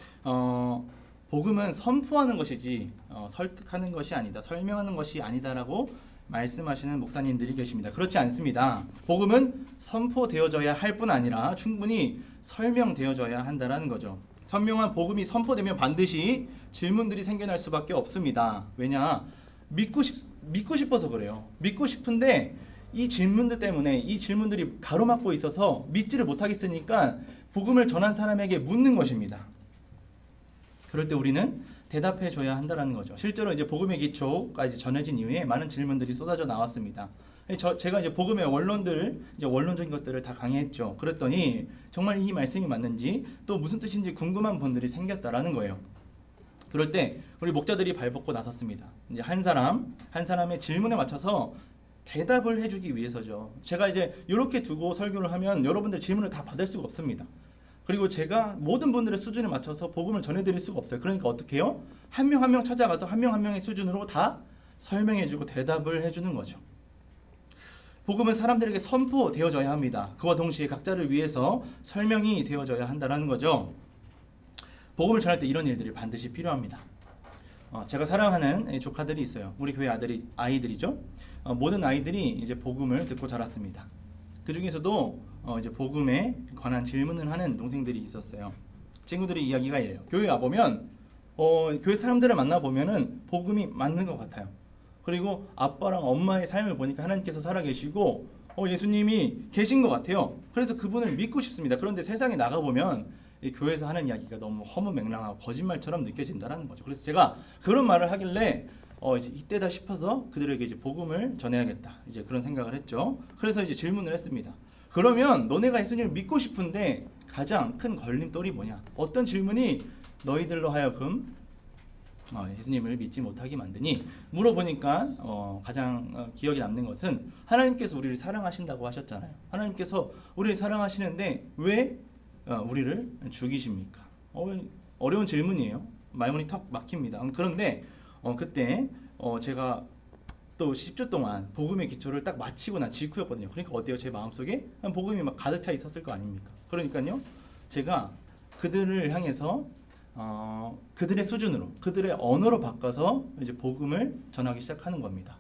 복음은 선포하는 것이지 설득하는 것이 아니다, 설명하는 것이 아니다라고 말씀하시는 목사님들이 계십니다. 그렇지 않습니다. 복음은 선포되어져야 할 뿐 아니라 충분히 설명되어져야 한다라는 거죠. 선명한 복음이 선포되면 반드시 질문들이 생겨날 수밖에 없습니다. 왜냐? 믿고 싶어서 그래요. 믿고 싶은데 이 질문들 때문에 이 질문들이 가로막고 있어서 믿지를 못하겠으니까 복음을 전한 사람에게 묻는 것입니다. 그럴 때 우리는 대답해 줘야 한다는 거죠. 실제로 이제 복음의 기초까지 전해진 이후에 많은 질문들이 쏟아져 나왔습니다. 제가 이제 복음의 원론적인 것들을 다 강의했죠. 그랬더니 정말 이 말씀이 맞는지 또 무슨 뜻인지 궁금한 분들이 생겼다라는 거예요. 그럴 때 우리 목자들이 발벗고 나섰습니다. 이제 한 사람의 질문에 맞춰서 대답을 해주기 위해서죠. 제가 이제 이렇게 두고 설교를 하면 여러분들 질문을 다 받을 수가 없습니다. 그리고 제가 모든 분들의 수준에 맞춰서 복음을 전해드릴 수가 없어요. 그러니까 어떻게 해요? 한 명 한 명 찾아가서 한 명 한 명의 수준으로 다 설명해주고 대답을 해주는 거죠. 복음은 사람들에게 선포되어져야 합니다. 그와 동시에 각자를 위해서 설명이 되어져야 한다는 거죠. 복음을 전할 때 이런 일들이 반드시 필요합니다. 제가 사랑하는 조카들이 있어요. 우리 교회 아이들이죠. 모든 아이들이 이제 복음을 듣고 자랐습니다. 그 중에서도 이제 복음에 관한 질문을 하는 동생들이 있었어요. 친구들의 이야기가 이래요. 교회 와 보면 교회 사람들을 만나 보면은 복음이 맞는 것 같아요. 그리고 아빠랑 엄마의 삶을 보니까 하나님께서 살아계시고 예수님이 계신 것 같아요. 그래서 그분을 믿고 싶습니다. 그런데 세상에 나가 보면 이 교회에서 하는 이야기가 너무 허무맹랑하고 거짓말처럼 느껴진다는 거죠. 그래서 제가 그런 말을 하길래 이제 이때다 싶어서 그들에게 이제 복음을 전해야겠다. 이제 그런 생각을 했죠. 그래서 이제 질문을 했습니다. 그러면 너네가 예수님을 믿고 싶은데 가장 큰 걸림돌이 뭐냐? 어떤 질문이 너희들로 하여금 예수님을 믿지 못하게 만드니? 물어보니까 가장 기억에 남는 것은 하나님께서 우리를 사랑하신다고 하셨잖아요. 하나님께서 우리를 사랑하시는데 왜 우리를 죽이십니까? 어려운 질문이에요. 말문이 턱 막힙니다. 그런데 그때 제가 또 10주 동안 복음의 기초를 딱 마치고 난 직후였거든요. 그러니까 어때요? 제 마음속에 복음이 막 가득 차 있었을 거 아닙니까? 그러니까요. 제가 그들을 향해서 그들의 수준으로, 그들의 언어로 바꿔서 이제 복음을 전하기 시작하는 겁니다.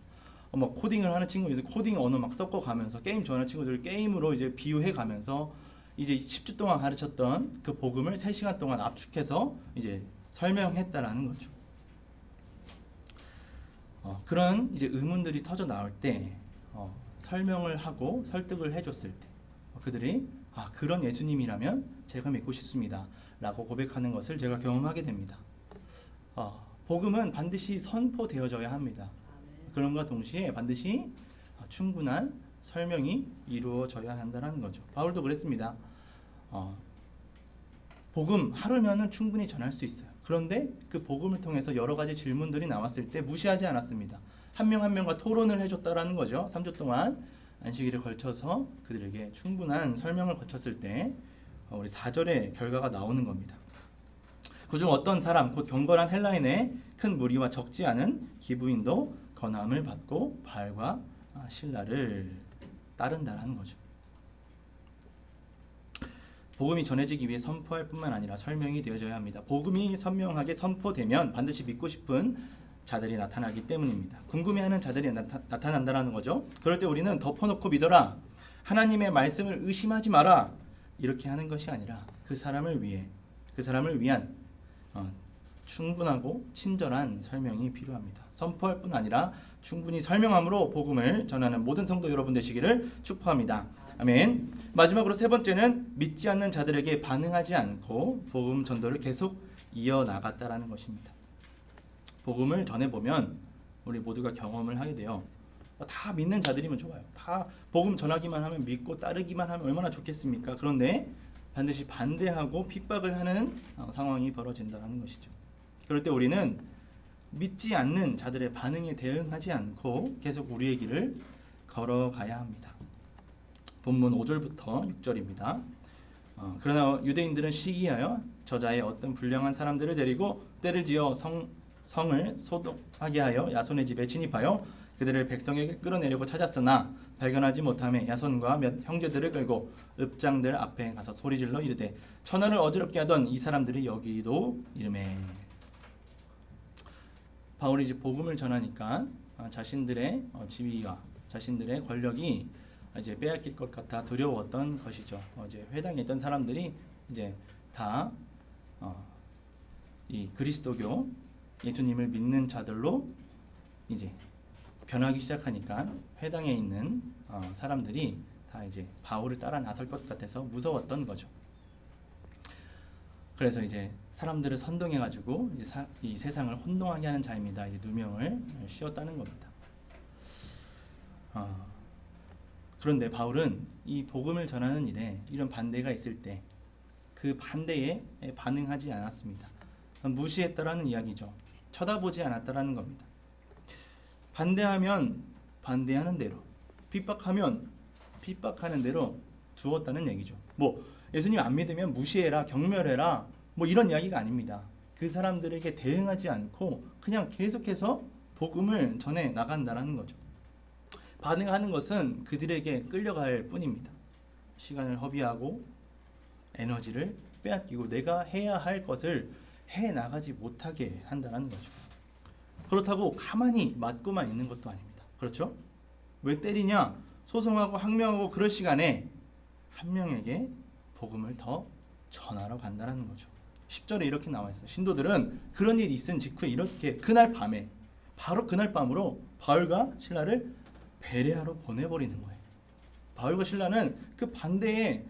막 코딩을 하는 친구들 코딩 언어 막 섞어가면서 게임 좋아하는 친구들 게임으로 이제 비유해가면서 이제 10주 동안 가르쳤던 그 복음을 3시간 동안 압축해서 이제 설명했다라는 거죠. 그런 이제 의문들이 터져 나올 때 설명을 하고 설득을 해줬을 때 그들이 그런 예수님이라면 제가 믿고 싶습니다 라고 고백하는 것을 제가 경험하게 됩니다. 복음은 반드시 선포되어져야 합니다. 그럼과 동시에 반드시 충분한 설명이 이루어져야 한다는 거죠. 바울도 그랬습니다. 복음 하루면은 충분히 전할 수 있어요. 그런데 그 복음을 통해서 여러 가지 질문들이 나왔을 때 무시하지 않았습니다. 한 명 한 명과 토론을 해줬다라는 거죠. 3주 동안 안식일에 걸쳐서 그들에게 충분한 설명을 거쳤을 때 우리 4절의 결과가 나오는 겁니다. 그중 어떤 사람 곧 경건한 헬라인의 큰 무리와 적지 않은 기부인도 권함을 받고 바알과 신라를 따른다라는 거죠. 복음이 전해지기 위해 선포할 뿐만 아니라 설명이 되어져야 합니다. 복음이 선명하게 선포되면 반드시 믿고 싶은 자들이 나타나기 때문입니다. 궁금해하는 자들이 나타난다라는 거죠. 그럴 때 우리는 덮어놓고 믿어라. 하나님의 말씀을 의심하지 마라. 이렇게 하는 것이 아니라 그 사람을 위한 충분하고 친절한 설명이 필요합니다. 선포할 뿐 아니라 충분히 설명함으로 복음을 전하는 모든 성도 여러분 되시기를 축복합니다. 아멘. 마지막으로 세 번째는 믿지 않는 자들에게 반응하지 않고 복음 전도를 계속 이어나갔다라는 것입니다. 복음을 전해보면 우리 모두가 경험을 하게 돼요. 다 믿는 자들이면 좋아요. 다 복음 전하기만 하면 믿고 따르기만 하면 얼마나 좋겠습니까? 그런데 반드시 반대하고 핍박을 하는 상황이 벌어진다는 것이죠. 그럴 때 우리는 믿지 않는 자들의 반응에 대응하지 않고 계속 우리의 길을 걸어가야 합니다. 본문 5절부터 6절입니다. 그러나 유대인들은 시기하여 저자의 어떤 불량한 사람들을 데리고 때를 지어 성을 소독하게 하여 야손의 집에 진입하여 그들을 백성에게 끌어내려고 찾았으나 발견하지 못하며 야손과 몇 형제들을 끌고 읍장들 앞에 가서 소리질러 이르되 천하를 어지럽게 하던 이 사람들이 여기도 이르매. 바울이 이제 복음을 전하니까 자신들의 지위와 자신들의 권력이 이제 빼앗길 것 같아 두려웠던 것이죠. 이제 회당에 있던 사람들이 이제 다 이 그리스도교 예수님을 믿는 자들로 이제 변하기 시작하니까 회당에 있는 사람들이 다 이제 바울을 따라 나설 것 같아서 무서웠던 거죠. 그래서 이제 사람들을 선동해가지고 이 세상을 혼동하게 하는 자입니다. 이제 누명을 씌웠다는 겁니다. 그런데 바울은 이 복음을 전하는 일에 이런 반대가 있을 때 그 반대에 반응하지 않았습니다. 무시했다라는 이야기죠. 쳐다보지 않았다라는 겁니다. 반대하면 반대하는 대로, 핍박하면 핍박하는 대로 두었다는 얘기죠. 뭐 예수님 안 믿으면 무시해라, 경멸해라, 뭐 이런 이야기가 아닙니다. 그 사람들에게 대응하지 않고 그냥 계속해서 복음을 전해 나간다라는 거죠. 반응하는 것은 그들에게 끌려갈 뿐입니다. 시간을 허비하고 에너지를 빼앗기고 내가 해야 할 것을 해 나가지 못하게 한다는 거죠. 그렇다고 가만히 맞고만 있는 것도 아닙니다. 그렇죠? 왜 때리냐? 소송하고 항명하고 그럴 시간에 한 명에게 복음을 더 전하러 간다는 거죠. 10절에 이렇게 나와 있어요. 신도들은 그런 일이 있은 직후에 이렇게 그날 밤에 바로 그날 밤으로 바울과 실라를 베레아로 보내버리는 거예요. 바울과 실라는 그 반대에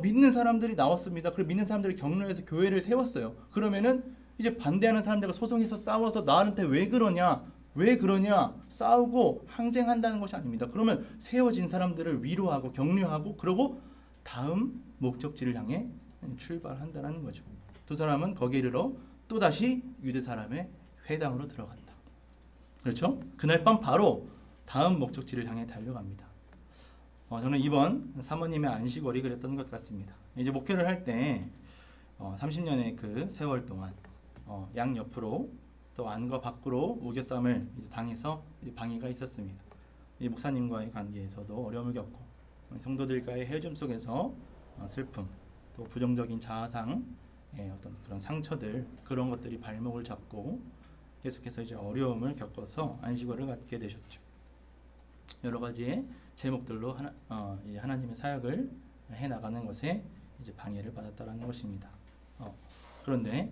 믿는 사람들이 나왔습니다. 그리고 믿는 사람들이 격려해서 교회를 세웠어요. 그러면은 이제 반대하는 사람들과 소송해서 싸워서 나한테 왜 그러냐 싸우고 항쟁한다는 것이 아닙니다. 그러면 세워진 사람들을 위로하고 격려하고 그러고 다음 목적지를 향해 출발한다는 거죠. 두 사람은 거기에 이르러 또다시 유대 사람의 회당으로 들어간다. 그렇죠? 그날 밤 바로 다음 목적지를 향해 달려갑니다. 저는 이번 사모님의 안식월이 그랬던 것 같습니다. 이제 목회를 할 때 30년의 그 세월 동안 양 옆으로 또 안과 밖으로 우겨쌈을 당해서 방해가 있었습니다. 이 목사님과의 관계에서도 어려움을 겪고 성도들과의 헤어짐 속에서 슬픔 또 부정적인 자아상 어떤 그런 상처들 그런 것들이 발목을 잡고 계속해서 이제 어려움을 겪어서 안식월을 갖게 되셨죠. 여러 가지의 제목들로 하나님의 사역을 해 나가는 것에 이제 방해를 받았다라는 것입니다. 그런데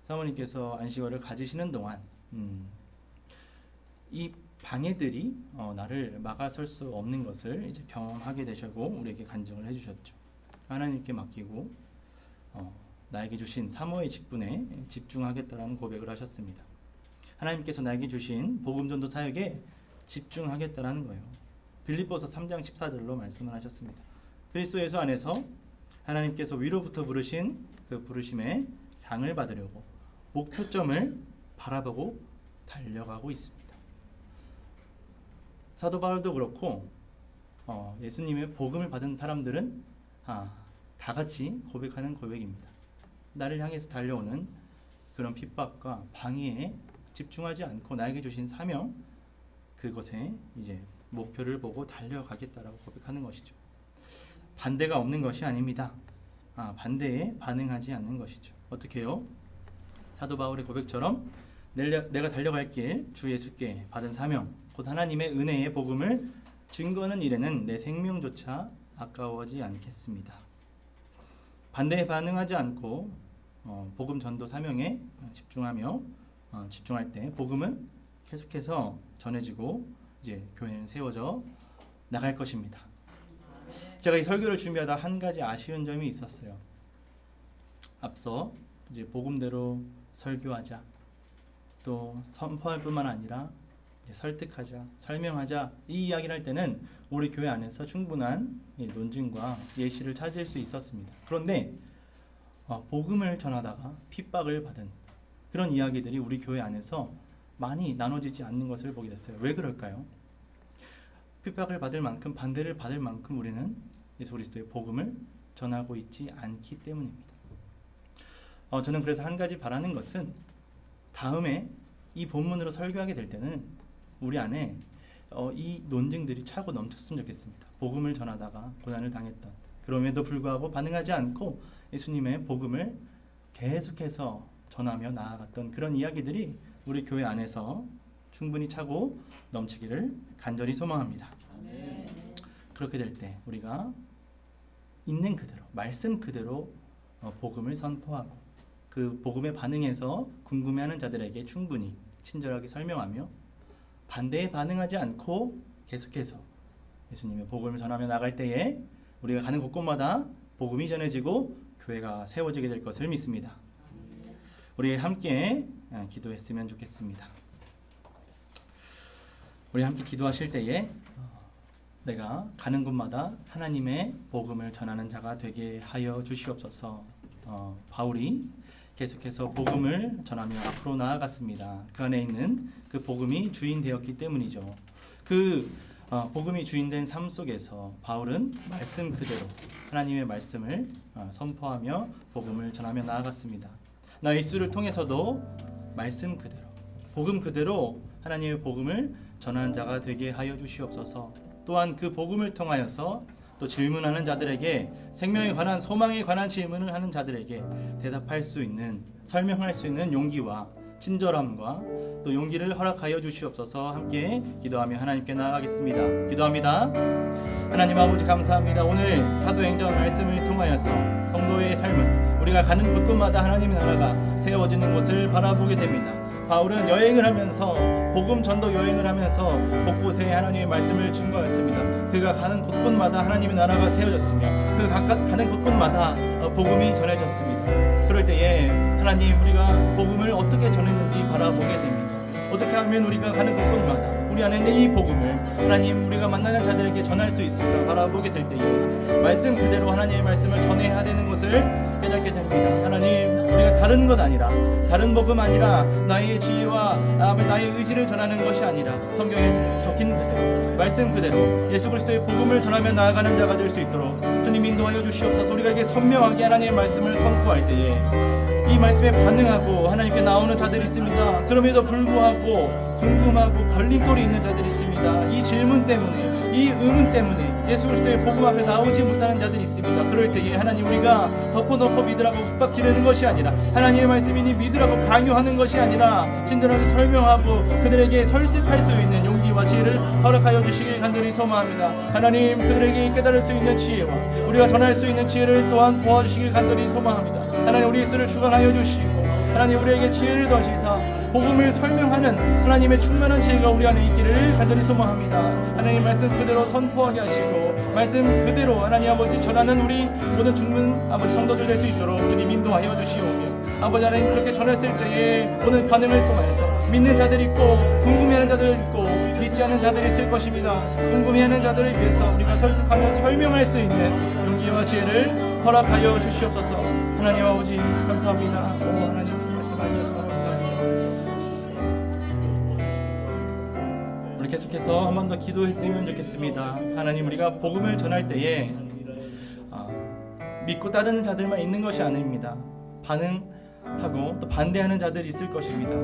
사모님께서 안식월을 가지시는 동안 이 방해들이 나를 막아설 수 없는 것을 이제 경험하게 되시고 우리에게 간증을 해주셨죠. 하나님께 맡기고 나에게 주신 사모의 직분에 집중하겠다라는 고백을 하셨습니다. 하나님께서 나에게 주신 복음전도 사역에 집중하겠다라는 거예요. 빌립보서 3장 14절로 말씀을 하셨습니다. 그리스도 예수 안에서 하나님께서 위로부터 부르신 그 부르심의 상을 받으려고 목표점을 바라보고 달려가고 있습니다. 사도 바울도 그렇고 예수님의 복음을 받은 사람들은 다 같이 고백하는 고백입니다. 나를 향해서 달려오는 그런 핍박과 방해에 집중하지 않고 나에게 주신 사명 그것에 이제 목표를 보고 달려가겠다라고 고백하는 것이죠. 반대가 없는 것이 아닙니다. 반대에 반응하지 않는 것이죠. 어떻게 해요? 사도 바울의 고백처럼 내가 달려갈 길 주 예수께 받은 사명 곧 하나님의 은혜의 복음을 증거하는 일에는 내 생명조차 아까워하지 않겠습니다. 반대에 반응하지 않고 복음 전도 사명에 집중하며 집중할 때 복음은 계속해서 전해지고 이제 교회는 세워져 나갈 것입니다. 제가 이 설교를 준비하다 한 가지 아쉬운 점이 있었어요. 앞서 이제 복음대로 설교하자, 또 선포할 뿐만 아니라 설득하자, 설명하자 이 이야기를 할 때는 우리 교회 안에서 충분한 논증과 예시를 찾을 수 있었습니다. 그런데 복음을 전하다가 핍박을 받은 그런 이야기들이 우리 교회 안에서 많이 나눠지지 않는 것을 보게 됐어요. 왜 그럴까요? 핍박을 받을 만큼 반대를 받을 만큼 우리는 예수 그리스도의 복음을 전하고 있지 않기 때문입니다. 저는 그래서 한 가지 바라는 것은 다음에 이 본문으로 설교하게 될 때는 우리 안에 이 논증들이 차고 넘쳤으면 좋겠습니다. 복음을 전하다가 고난을 당했던 그럼에도 불구하고 반응하지 않고 예수님의 복음을 계속해서 전하며 나아갔던 그런 이야기들이 우리 교회 안에서 충분히 차고 넘치기를 간절히 소망합니다. 그렇게 될 때 우리가 있는 그대로 말씀 그대로 복음을 선포하고 그 복음에 반응해서 궁금해하는 자들에게 충분히 친절하게 설명하며 반대에 반응하지 않고 계속해서 예수님의 복음을 전하며 나갈 때에 우리가 가는 곳곳마다 복음이 전해지고 교회가 세워지게 될 것을 믿습니다. 우리 함께 기도했으면 좋겠습니다. 우리 함께 기도하실 때에 내가 가는 곳마다 하나님의 복음을 전하는 자가 되게 하여 주시옵소서. 바울이 계속해서 복음을 전하며 앞으로 나아갔습니다. 그 안에 있는 그 복음이 주인 되었기 때문이죠. 그 복음이 주인된 삶 속에서 바울은 말씀 그대로 하나님의 말씀을 선포하며 복음을 전하며 나아갔습니다. 나 예수를 통해서도 말씀 그대로 복음 그대로 하나님의 복음을 전하는 자가 되게 하여 주시옵소서. 또한 그 복음을 통하여서 또 질문하는 자들에게 생명에 관한 소망에 관한 질문을 하는 자들에게 대답할 수 있는 설명할 수 있는 용기와 친절함과 또 용기를 허락하여 주시옵소서. 함께 기도하며 하나님께 나아가겠습니다. 기도합니다. 하나님 아버지 감사합니다. 오늘 사도행전 말씀을 통하여서 성도의 삶은 우리가 가는 곳곳마다 하나님의 나라가 세워지는 것을 바라보게 됩니다. 바울은 여행을 하면서 복음 전도 여행을 하면서 곳곳에 하나님의 말씀을 증거했습니다. 그가 가는 곳곳마다 하나님의 나라가 세워졌으며 그 가는 곳곳마다 복음이 전해졌습니다. 그럴 때에 하나님 우리가 복음을 어떻게 전했는지 바라보게 됩니다. 어떻게 하면 우리가 가는 곳곳마다 우리 안에 있는 이 복음을 하나님 우리가 만나는 자들에게 전할 수 있을까 바라보게 될 때에 말씀 그대로 하나님의 말씀을 전해야 되는 것을 깨닫게 됩니다. 하나님 우리가 다른 것 아니라 다른 복음 아니라 나의 지혜와 나의 의지를 전하는 것이 아니라 성경에 적힌 그대로 말씀 그대로 예수 그리스도의 복음을 전하며 나아가는 자가 될 수 있도록 주님 인도하여 주시옵소서. 우리가 이렇게 선명하게 하나님의 말씀을 선포할 때에 이 말씀에 반응하고 하나님께 나오는 자들이 있습니다. 그럼에도 불구하고 궁금하고 걸림돌이 있는 자들이 있습니다. 이 질문 때문에 이 의문 때문에 예수 그리스도의 복음 앞에 나오지 못하는 자들이 있습니다. 그럴 때에 하나님 우리가 덮어놓고 믿으라고 윽박지르는 것이 아니라 하나님의 말씀이니 믿으라고 강요하는 것이 아니라 친절하게 설명하고 그들에게 설득할 수 있는 용기와 지혜를 허락하여 주시길 간절히 소망합니다. 하나님 그들에게 깨달을 수 있는 지혜와 우리가 전할 수 있는 지혜를 또한 보아주시길 간절히 소망합니다. 하나님 우리 예수를 주관하여 주시고 하나님 우리에게 지혜를 더시사 복음을 설명하는 하나님의 충만한 지혜가 우리 안에 있기를 간절히 소망합니다. 하나님 말씀 그대로 선포하게 하시고 말씀 그대로 하나님 아버지 전하는 우리 모든 중문 아버지 성도들 될 수 있도록 주님 인도하여 주시오며 아버지 하나님 그렇게 전했을 때에 오늘 반응을 통해서 믿는 자들이 있고 궁금해하는 자들이 있고 믿지 않는 자들이 있을 것입니다. 궁금해하는 자들을 위해서 우리가 설득하며 설명할 수 있는 용기와 지혜를 허락하여 주시옵소서. 하나님 아버지 감사합니다. 하나님 말씀하여 주셔서 감사합니다. 우리 계속해서 한 번 더 기도했으면 좋겠습니다. 하나님 우리가 복음을 전할 때에 믿고 따르는 자들만 있는 것이 아닙니다. 반응하고 또 반대하는 자들이 있을 것입니다.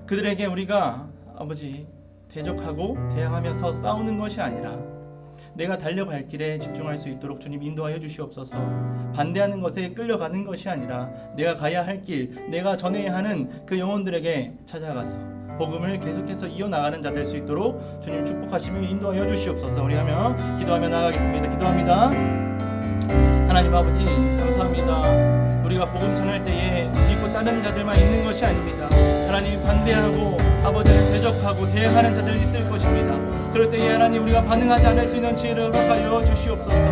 그들에게 우리가 아버지 대적하고 대항하면서 싸우는 것이 아니라 내가 달려갈 길에 집중할 수 있도록 주님 인도하여 주시옵소서. 반대하는 것에 끌려가는 것이 아니라 내가 가야 할 길, 내가 전해야 하는 그 영혼들에게 찾아가서 복음을 계속해서 이어나가는 자 될 수 있도록 주님 축복하시며 인도하여 주시옵소서. 우리 하며 기도하며 나아가겠습니다. 기도합니다. 하나님 아버지 감사합니다. 우리가 복음 전할 때에 믿고 따르는 자들만 있는 것이 아닙니다. 하나님 반대하고 아버지를 대적하고 대항하는 자들이 있을 것입니다. 그럴 때에 하나님 우리가 반응하지 않을 수 있는 지혜를 허락하여 주시옵소서.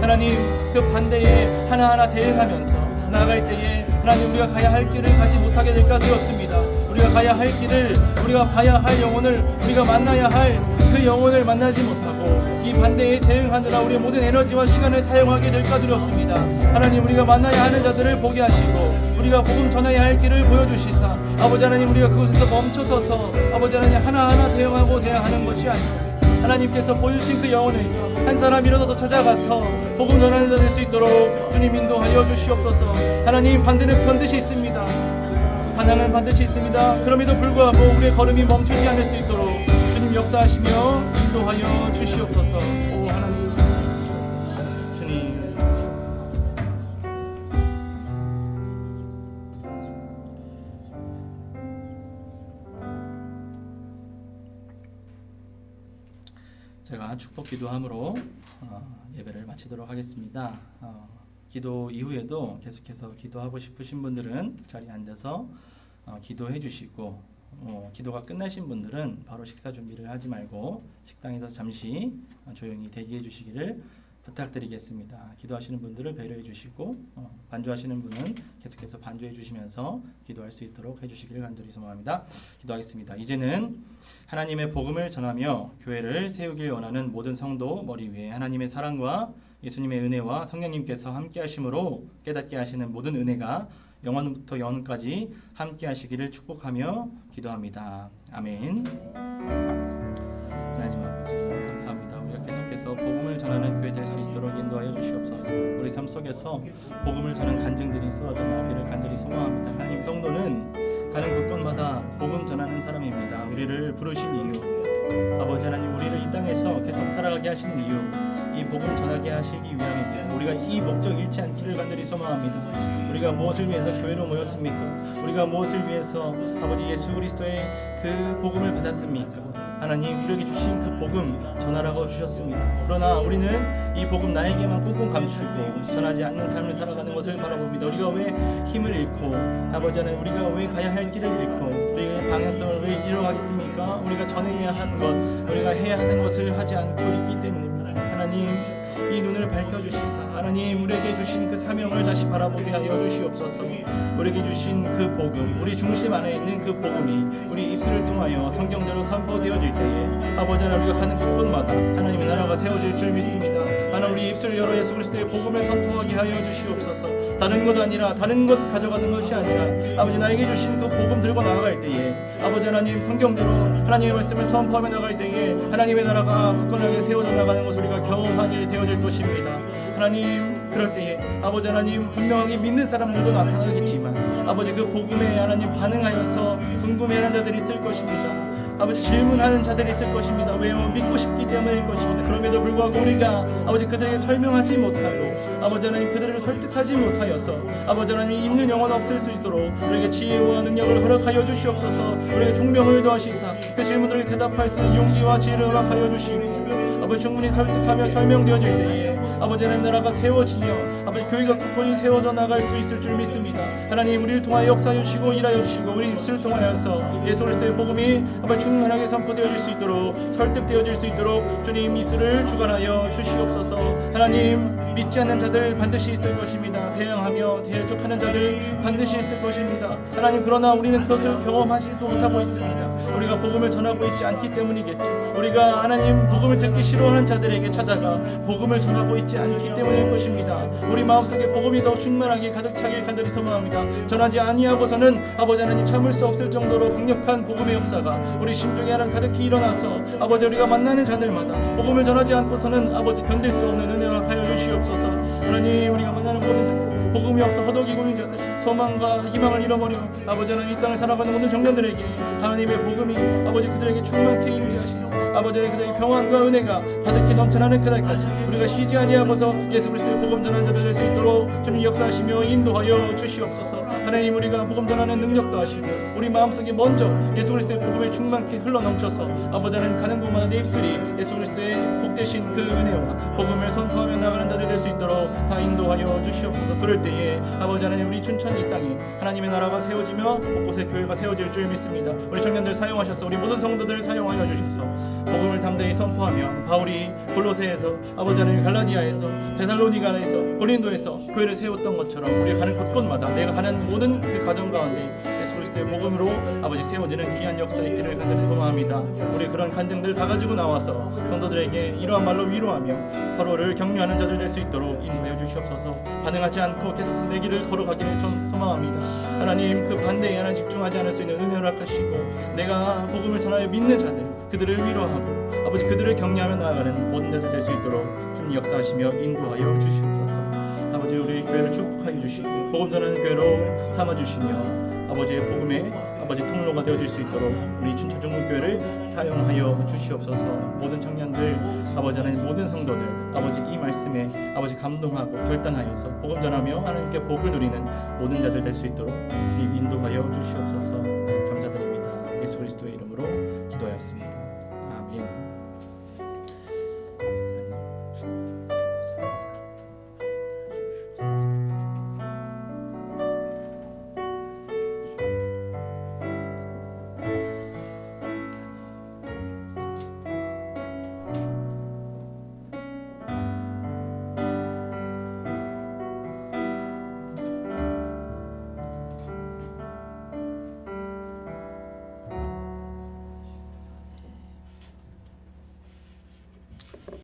하나님 그 반대에 하나하나 대응하면서 나아갈 때에 하나님 우리가 가야 할 길을 가지 못하게 될까 되었습니다. 우리가 가야 할 길을 우리가 봐야 할 영혼을 우리가 만나야 할 그 영혼을 만나지 못하고 이 반대에 대응하느라 우리의 모든 에너지와 시간을 사용하게 될까 두렵습니다. 하나님 우리가 만나야 하는 자들을 보게 하시고 우리가 복음 전해야 할 길을 보여주시사 아버지 하나님 우리가 그곳에서 멈춰서서 아버지 하나님 하나하나 대응하고 대항하는 것이 아니라 하나님께서 보여주신 그 영혼을 한 사람 일어서서 찾아가서 복음 전하는 자 될 수 있도록 주님 인도하여 주시옵소서. 하나님 반대는 반드시 있습니다. 반항은 반드시 있습니다. 그럼에도 불구하고 우리의 걸음이 멈추지 않을 수 있도록 주님 역사하시며 인도하여 주시옵소서. 오 하나님 주님 제가 축복 기도함으로 예배를 마치도록 하겠습니다. 기도 이후에도 계속해서 기도하고 싶으신 분들은 자리에 앉아서 기도해 주시고 기도가 끝나신 분들은 바로 식사 준비를 하지 말고 식당에서 잠시 조용히 대기해 주시기를 부탁드리겠습니다. 기도하시는 분들을 배려해 주시고 반주하시는 분은 계속해서 반주해 주시면서 기도할 수 있도록 해주시기를 간절히 소망합니다. 기도하겠습니다. 이제는 하나님의 복음을 전하며 교회를 세우길 원하는 모든 성도 머리 위에 하나님의 사랑과 예수님의 은혜와 성령님께서 함께 하심으로 깨닫게 하시는 모든 은혜가 영원부터 영원까지 함께 하시기를 축복하며 기도합니다. 아멘. 하나님 아버지 땅에서 복음을 전하는 교회 될 수 있도록 인도하여 주시옵소서. 우리 삶 속에서 복음을 전하는 간증들이 쏟아져 나오기를 간절히 소망합니다. 하나님, 성도는 가는 곳곳마다 복음 전하는 사람입니다. 우리를 부르신 이유, 아버지 하나님, 우리를 이 땅에서 계속 살아가게 하시는 이유, 이 복음 전하게 하시기 위함입니다. 우리가 이 목적 잃지 않기를 간절히 소망합니다. 우리가 무엇을 위해서 교회로 모였습니까? 우리가 무엇을 위해서 아버지 예수 그리스도의 그 복음을 받았습니까? 하나님, 우리에게 주신 그 복음 전하라고 주셨습니다. 그러나 우리는 이 복음 나에게만 꽁꽁 감추고 전하지 않는 삶을 살아가는 것을 바라봅니다. 우리가 왜 힘을 잃고, 아버지 하나님, 우리가 왜 가야 할 길을 잃고, 우리의 방향성을 왜 잃어가겠습니까? 우리가 전해야 하는 것, 우리가 해야 하는 것을 하지 않고 있기 때문입니다. 하나님, 이 눈을 밝혀주시사 하나님, 우리에게 주신 그 사명을 다시 바라보게 하여 주시옵소서. 우리에게 주신 그 복음, 우리 중심 안에 있는 그 복음이 우리 입술을 통하여 성경대로 선포되어질 때에 아버지 하나님, 우리가 가는 곳곳마다 하나님의 나라가 세워질 줄 믿습니다. 하나님, 우리 입술을 열어 예수 그리스도의 복음을 선포하게 하여 주시옵소서. 다른 것 아니라, 다른 것 가져가는 것이 아니라 아버지, 나에게 주신 그 복음 들고 나아갈 때에 아버지 하나님, 성경대로 하나님의 말씀을 선포하며 나갈 때에 하나님의 나라가 굳건하게 세워져 나가는 것을 우리가 경험하게 되어질 것입니다. 하나님, 그럴 때에 아버지 하나님, 분명하게 믿는 사람들도 나타나겠지만 아버지, 그 복음에 하나님 반응하여서 궁금해하는 자들이 있을 것입니다. 아버지, 질문하는 자들이 있을 것입니다. 왜요? 믿고 싶기 때문일 것입니다. 그럼에도 불구하고 우리가 아버지 그들에게 설명하지 못하고 아버지 하나님 그들을 설득하지 못하여서 아버지 하나님 있는 영혼 없을 수 있도록 우리에게 지혜와 능력을 허락하여 주시옵소서. 우리에게 총명을 더하시사 그 질문들에게 대답할 수 있는 용기와 지혜를 허락하여 주시고 아버지, 충분히 설득하며 설명되어질 때에 아버지 하나님 나라가 세워지며 아버지 교회가 굳건히 세워져 나갈 수 있을 줄 믿습니다. 하나님, 우리를 통하여 역사해 주시고 일하여 주시고 우리 입술을 통하여서 예수 그리스도의 복음이 아버지 충만하게 선포되어질 수 있도록, 설득되어질 수 있도록 주님 입술을 주관하여 주시옵소서. 하나님, 믿지 않는 자들 반드시 있을 것입니다. 대항하며 대적하는 자들 반드시 있을 것입니다. 하나님, 그러나 우리는 그것을 경험하지도 못하고 있습니다. 우리가 복음을 전하고 있지 않기 때문이겠죠. 우리가 하나님 복음을 듣기 싫어하는 자들에게 찾아가 복음을 전하고 있지 않기 때문일 것입니다. 우리 마음속에 복음이 더 충만하게 가득 차길 간절히 소망합니다. 전하지 아니하고서는 아버지 하나님 참을 수 없을 정도로 강력한 복음의 역사가 우리 심중에 하나님 가득히 일어나서 아버지 우리가 만나는 자들마다 복음을 전하지 않고서는 아버지 견딜 수 없는 은혜를 하여 주시옵소서. 하나님, 우리가 만나는 모든 자들 복음이 없어 허덕이고 있는 자들, 소망과 희망을 잃어버려 아버지 하나님 이 땅을 살아가는 모든 청년들에게 하나님의 복음이 아버지 그들에게 충만케 임재하시소. 아버지 하나님, 그들에게 평안과 은혜가 가득히 넘쳐나는 그날까지 우리가 쉬지 아니하고서 예수 그리스도의 복음 전하는 자들 될 수 있도록 주님 역사하시며 인도하여 주시옵소서. 하나님, 우리가 복음 전하는 능력도 하시고 우리 마음속에 먼저 예수 그리스도의 복음이 충만케 흘러넘쳐서 아버지 하나님 가는 곳마다 내 입술이 예수 그리스도의 복되신 그 은혜와 복음을 선포하며 나가는 자들 될 수 있도록 다 인도하여 주시옵소서. 그럴 때에 아버지 하나님, 우리 춘천 이 땅에 하나님의 나라가 세워지며 곳곳에 교회가 세워질 줄 믿습니다. 우리 청년들 사용하셔서 우리 모든 성도들을 사용하여 주셔서 복음을 담대히 선포하며 바울이 골로새에서 아버지 하나님 갈라디아에서 데살로니가에서 고린도에서 교회를 세웠던 것처럼 우리가 가는 곳곳마다 내가 가는 모든 그 가정 가운데 예수 그리스도의 복음으로 아버지 세워지는 귀한 역사 있기를 간절히 소망합니다. 우리 그런 간증들 다 가지고 나와서 성도들에게 이러한 말로 위로하며 서로를 격려하는 자들 될 수 있도록 인도하여 주시옵소서. 반응하지 않고 계속해서 내 길을 걸어가기를 좀 소망합니다. 하나님, 그 반대에 하나님 집중하지 않을 수 있는 은혜를 허락하시고 내가 복음을 전하여 믿는 자들 그들을 위로하고 아버지 그들을 격려하며 나아가는 모든 자들 될 수 있도록 주님 역사하시며 인도하여 주시옵소서. 아버지, 우리 교회를 축복하여 주시고 복음 전하는 교회로 삼아주시며 아버지의 복음의 아버지 통로가 되어질 수 있도록 우리 춘천중문교회를 사용하여 주시옵소서. 모든 청년들 아버지 하나님, 모든 성도들 아버지 이 말씀에 아버지 감동하고 결단하여서 복음 전하며 하나님께 복을 누리는 모든 자들 될 수 있도록 주님 인도하여 주시옵소서. 감사드립니다. 예수 그리스도의 이름으로 기도하였습니다.